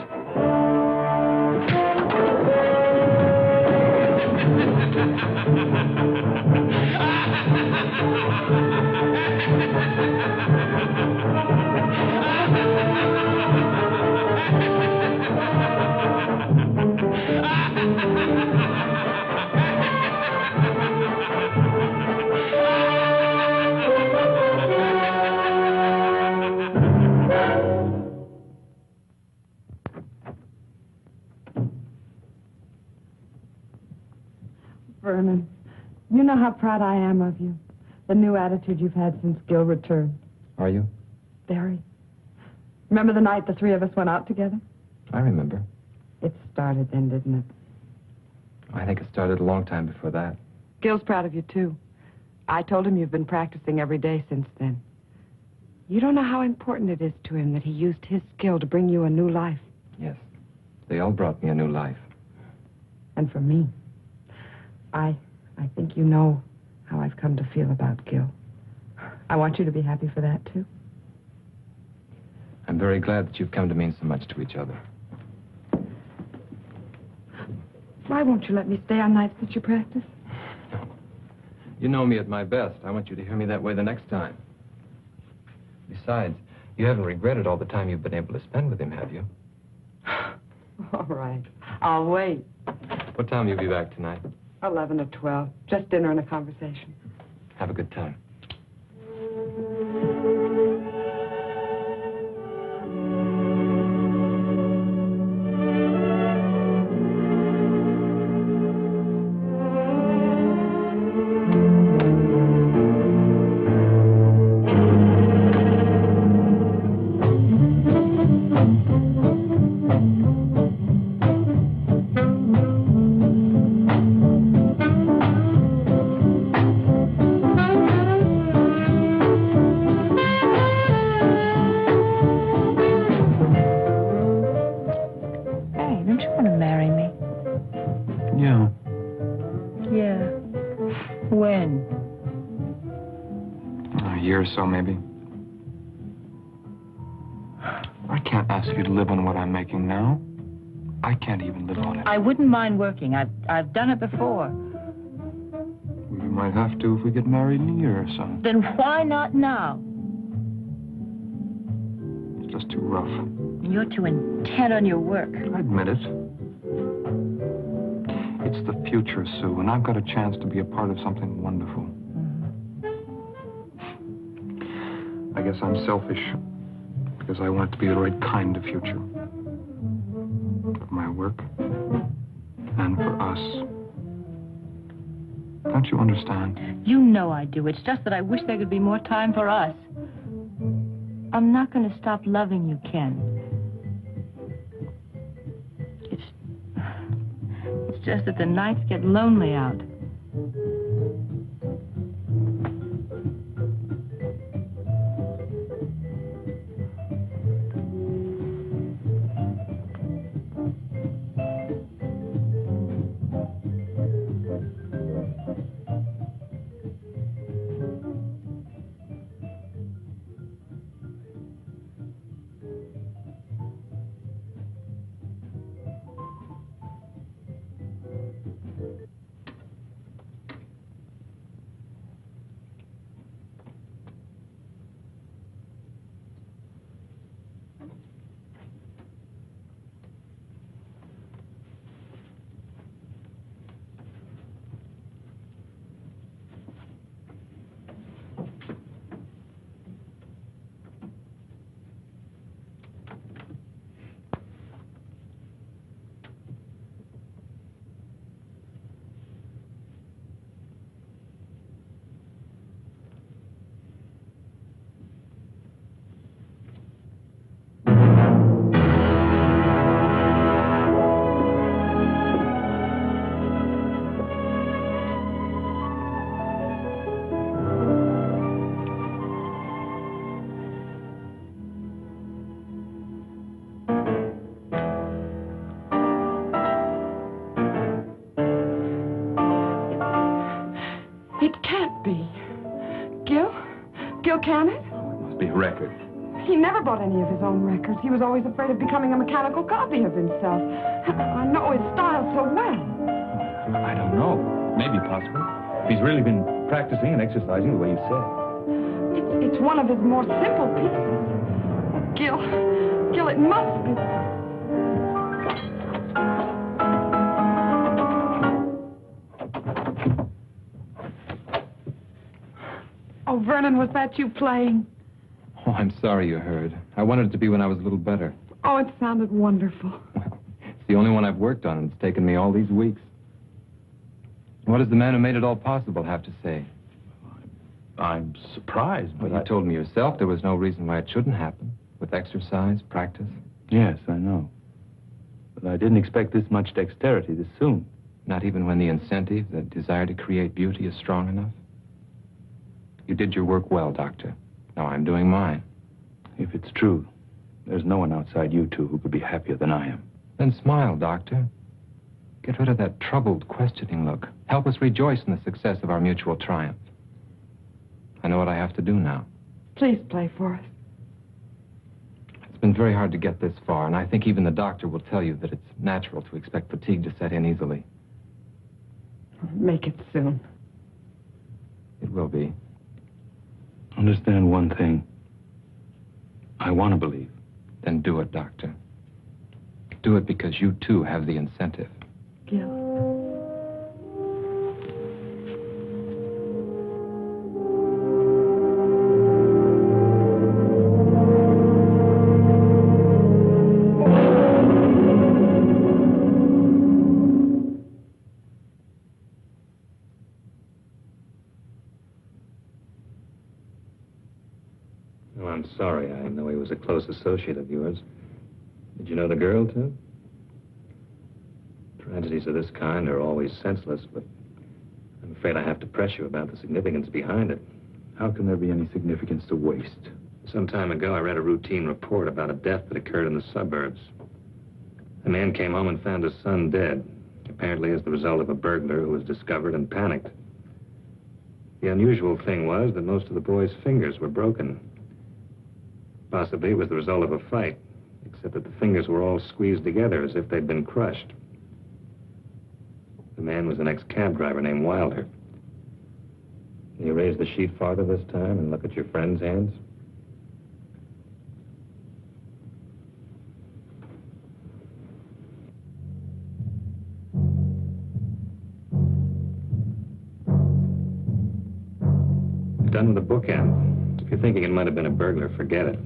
Vernon, you know how proud I am of you. the new attitude you've had since Gil returned. Are you? Very. Remember the night the three of us went out together? I remember. It started then, didn't it? I think it started a long time before that. Gil's proud of you, too. I told him you've been practicing every day since then. You don't know how important it is to him that he used his skill to bring you a new life. Yes. They all brought me a new life. And for me, I think you know how I've come to feel about Gil. I want you to be happy for that, too. I'm very glad that you've come to mean so much to each other. Why won't you let me stay on nights that you practice? You know me at my best. I want you to hear me that way the next time. Besides, you haven't regretted all the time you've been able to spend with him, have you? All right. I'll wait. What time will you be back tonight? 11 or 12. Just dinner and a conversation. Have a good time. So maybe. I can't ask you to live on what I'm making now. I can't even live on it. I wouldn't mind working. I've done it before. We might have to if we get married in a year or so. Then why not now? It's just too rough. You're too intent on your work. I admit it. It's the future, Sue, and I've got a chance to be a part of something wonderful. I guess I'm selfish, because I want it to be the right kind of future. For my work, and for us. Don't you understand? You know I do. It's just that I wish there could be more time for us. I'm not going to stop loving you, Ken. It's just that the nights get lonely out. Can it? Oh, it must be a record. He never bought any of his own records. He was always afraid of becoming a mechanical copy of himself. I know his style so well. I don't know. Maybe possible. If he's really been practicing and exercising the way you said. It's one of his more simple pieces. Gil, it must be. Oh, Vernon, was that you playing? Oh, I'm sorry you heard. I wanted it to be when I was a little better. Oh, it sounded wonderful. It's the only one I've worked on, and it's taken me all these weeks. What does the man who made it all possible have to say? I'm surprised, but Well, you told me yourself there was no reason why it shouldn't happen. With exercise, practice. Yes, I know. But I didn't expect this much dexterity this soon. Not even when the incentive, the desire to create beauty, is strong enough? You did your work well, Doctor. Now I'm doing mine. If it's true, there's no one outside you two who could be happier than I am. Then smile, Doctor. Get rid of that troubled, questioning look. Help us rejoice in the success of our mutual triumph. I know what I have to do now. Please play for us. It's been very hard to get this far, and I think even the doctor will tell you that it's natural to expect fatigue to set in easily. Make it soon. It will be. Understand one thing. I want to believe. Then do it, Doctor. Do it because you, too, have the incentive. Gil. Well, I'm sorry. I know he was a close associate of yours. Did you know the girl, too? Tragedies of this kind are always senseless, but I'm afraid I have to press you about the significance behind it. How can there be any significance to waste? Some time ago, I read a routine report about a death that occurred in the suburbs. A man came home and found his son dead, apparently as the result of a burglar who was discovered and panicked. The unusual thing was that most of the boy's fingers were broken. Possibly it was the result of a fight, except that the fingers were all squeezed together as if they'd been crushed. The man was an ex-cab driver named Wilder. Can you raise the sheet farther this time and look at your friend's hands? Done with a bookend. If you're thinking it might have been a burglar, forget it.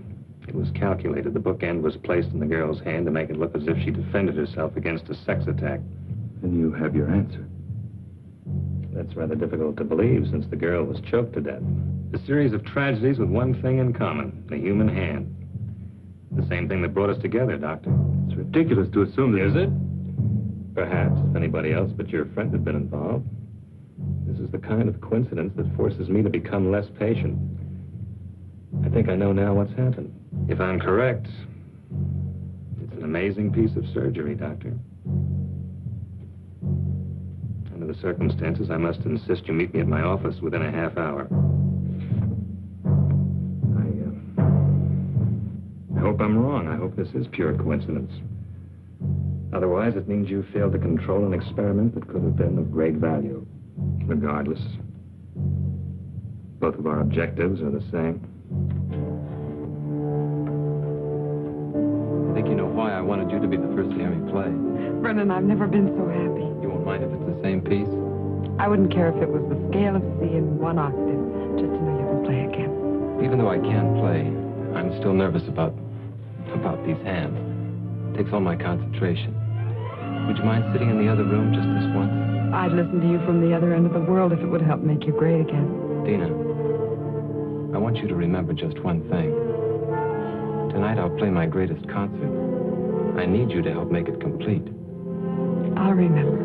It was calculated. The bookend was placed in the girl's hand to make it look as if she defended herself against a sex attack. Then you have your answer. That's rather difficult to believe, since the girl was choked to death. A series of tragedies with one thing in common, the human hand. The same thing that brought us together, Doctor. It's ridiculous to assume that... Is it? Perhaps, if anybody else but your friend had been involved. This is the kind of coincidence that forces me to become less patient. I think I know now what's happened. If I'm correct, it's an amazing piece of surgery, Doctor. Under the circumstances, I must insist you meet me at my office within a half hour. I hope I'm wrong. I hope this is pure coincidence. Otherwise, it means you failed to control an experiment that could have been of great value. Regardless, both of our objectives are the same. I think you know why I wanted you to be the first to hear me play. Brennan, I've never been so happy. You won't mind if it's the same piece? I wouldn't care if it was the scale of C in one octave, just to know you can play again. Even though I can play, I'm still nervous about these hands. It takes all my concentration. Would you mind sitting in the other room just this once? I'd listen to you from the other end of the world if it would help make you great again. Dina, I want you to remember just one thing. Tonight I'll play my greatest concert. I need you to help make it complete. I'll remember.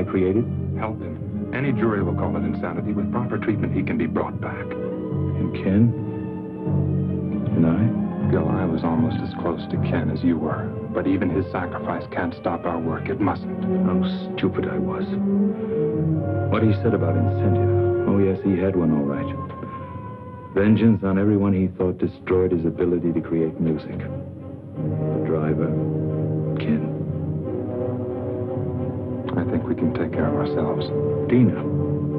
Created? Help him. Any jury will call it insanity. With proper treatment, he can be brought back. And Ken? And I? Gil, I was almost as close to Ken as you were. But even his sacrifice can't stop our work. It mustn't. How stupid I was. What he said about incentive. Oh, yes, he had one, all right. Vengeance on everyone he thought destroyed his ability to create music. The driver, Ken. I think we can take care of ourselves. Dina,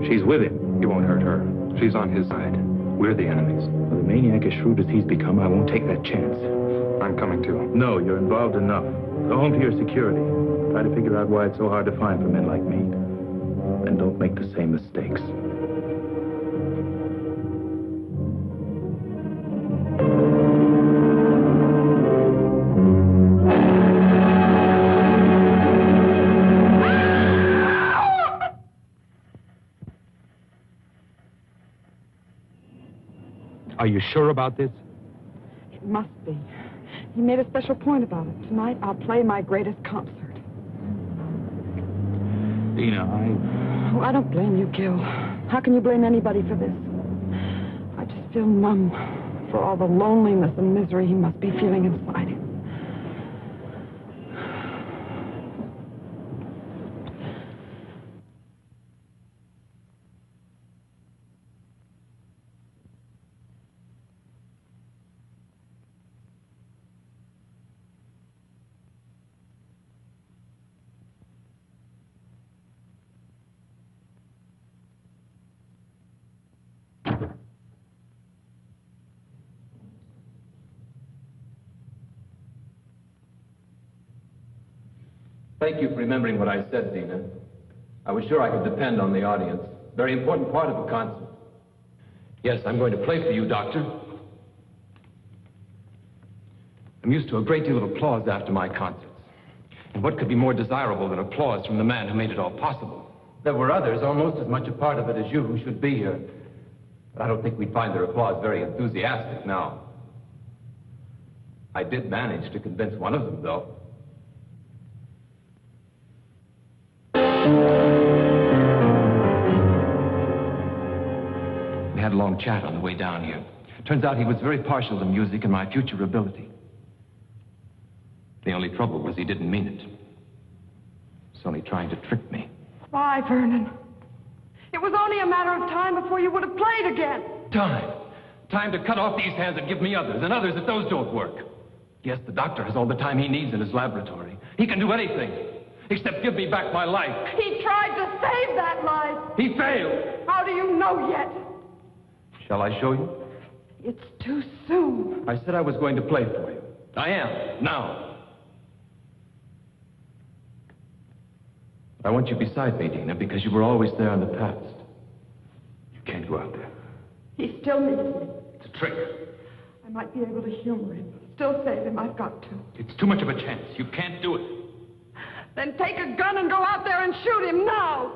she's with him. He won't hurt her. She's on his side. We're the enemies. With a maniac as shrewd as he's become, I won't take that chance. I'm coming too. No, you're involved enough. Go home to your security. Try to figure out why it's so hard to find for men like me. And don't make the same mistakes. Are you sure about this? It must be. He made a special point about it. Tonight, I'll play my greatest concert. Dina, Oh, I don't blame you, Gil. How can you blame anybody for this? I just feel numb for all the loneliness and misery he must be feeling inside him. Thank you for remembering what I said, Dina. I was sure I could depend on the audience. Very important part of a concert. Yes, I'm going to play for you, Doctor. I'm used to a great deal of applause after my concerts. And what could be more desirable than applause from the man who made it all possible? There were others, almost as much a part of it as you, who should be here. But I don't think we'd find their applause very enthusiastic now. I did manage to convince one of them, though. We had a long chat on the way down here. Turns out he was very partial to music and my future ability. The only trouble was he didn't mean it. He's only trying to trick me. Why, Vernon? It was only a matter of time before you would have played again. Time. Time to cut off these hands and give me others, and others if those don't work. Yes, the doctor has all the time he needs in his laboratory. He can do anything, except give me back my life. He tried to save that life. He failed. How do you know yet? Shall I show you? It's too soon. I said I was going to play for you. I am, now. I want you beside me, Dina, because you were always there in the past. You can't go out there. He still needs me. It's a trick. I might be able to humor him. Still save him. I've got to. It's too much of a chance. You can't do it. Then take a gun and go out there and shoot him now.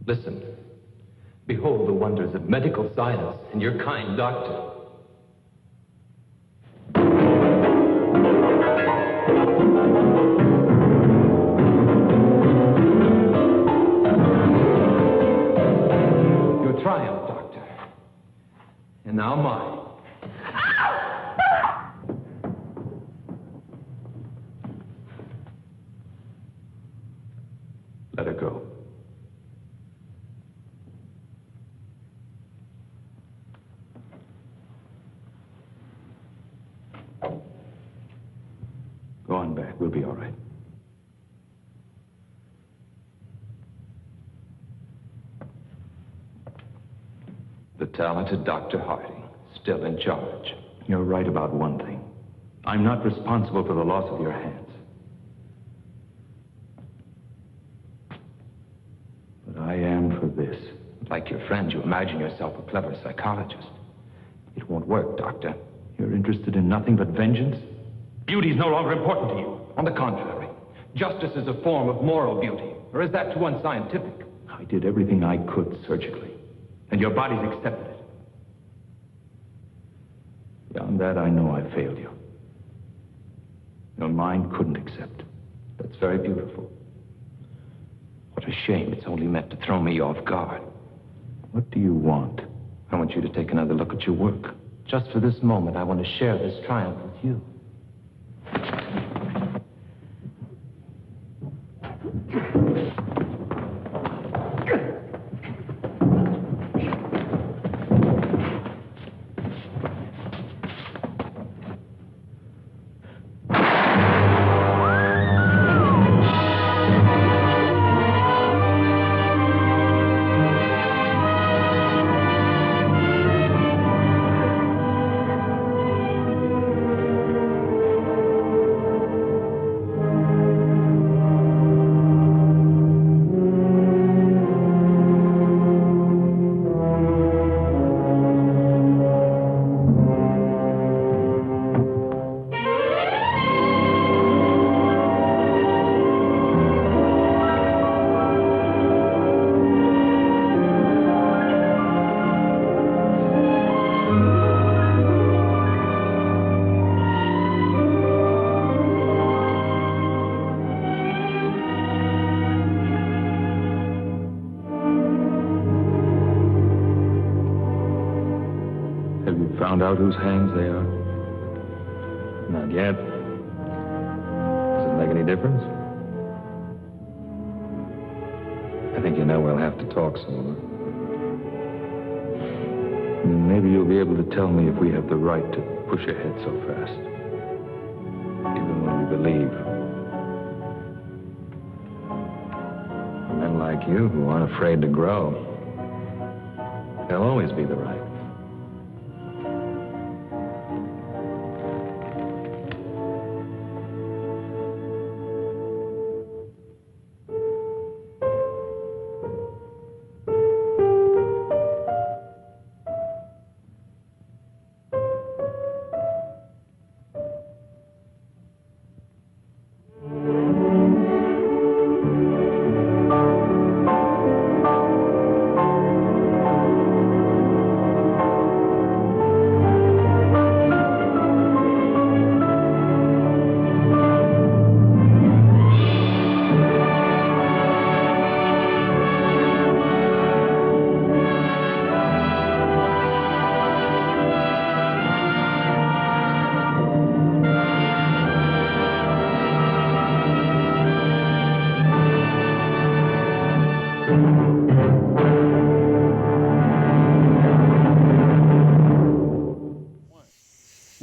Listen. Behold the wonders of medical science and your kind doctor. Your triumph, doctor. And now mine. Let her go. Go on back. We'll be all right. The talented Dr. Harvey, still in charge. You're right about one thing. I'm not responsible for the loss of your hands. But I am for this. Like your friend, you imagine yourself a clever psychologist. It won't work, Doctor. You're interested in nothing but vengeance? Beauty is no longer important to you. On the contrary, justice is a form of moral beauty. Or is that too unscientific? I did everything I could surgically. And your body's accepted it. Beyond that, I know I failed you. Your mind couldn't accept. That's very beautiful. What a shame it's only meant to throw me off guard. What do you want? I want you to take another look at your work. Just for this moment, I want to share this triumph with you. found out whose hands they are? Not yet. Does it make any difference? I think you know we'll have to talk some more. And maybe you'll be able to tell me if we have the right to push ahead so fast. Even when we believe. Men like you who aren't afraid to grow, they'll always be the right.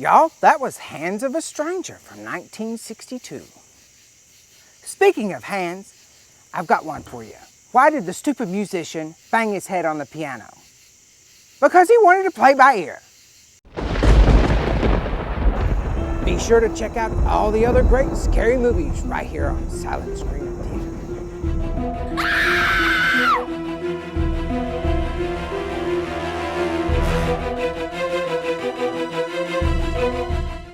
Y'all, that was Hands of a Stranger from 1962. Speaking of hands, I've got one for you. Why did the stupid musician bang his head on the piano? Because he wanted to play by ear. Be sure to check out all the other great scary movies right here on Silent Screen Theater.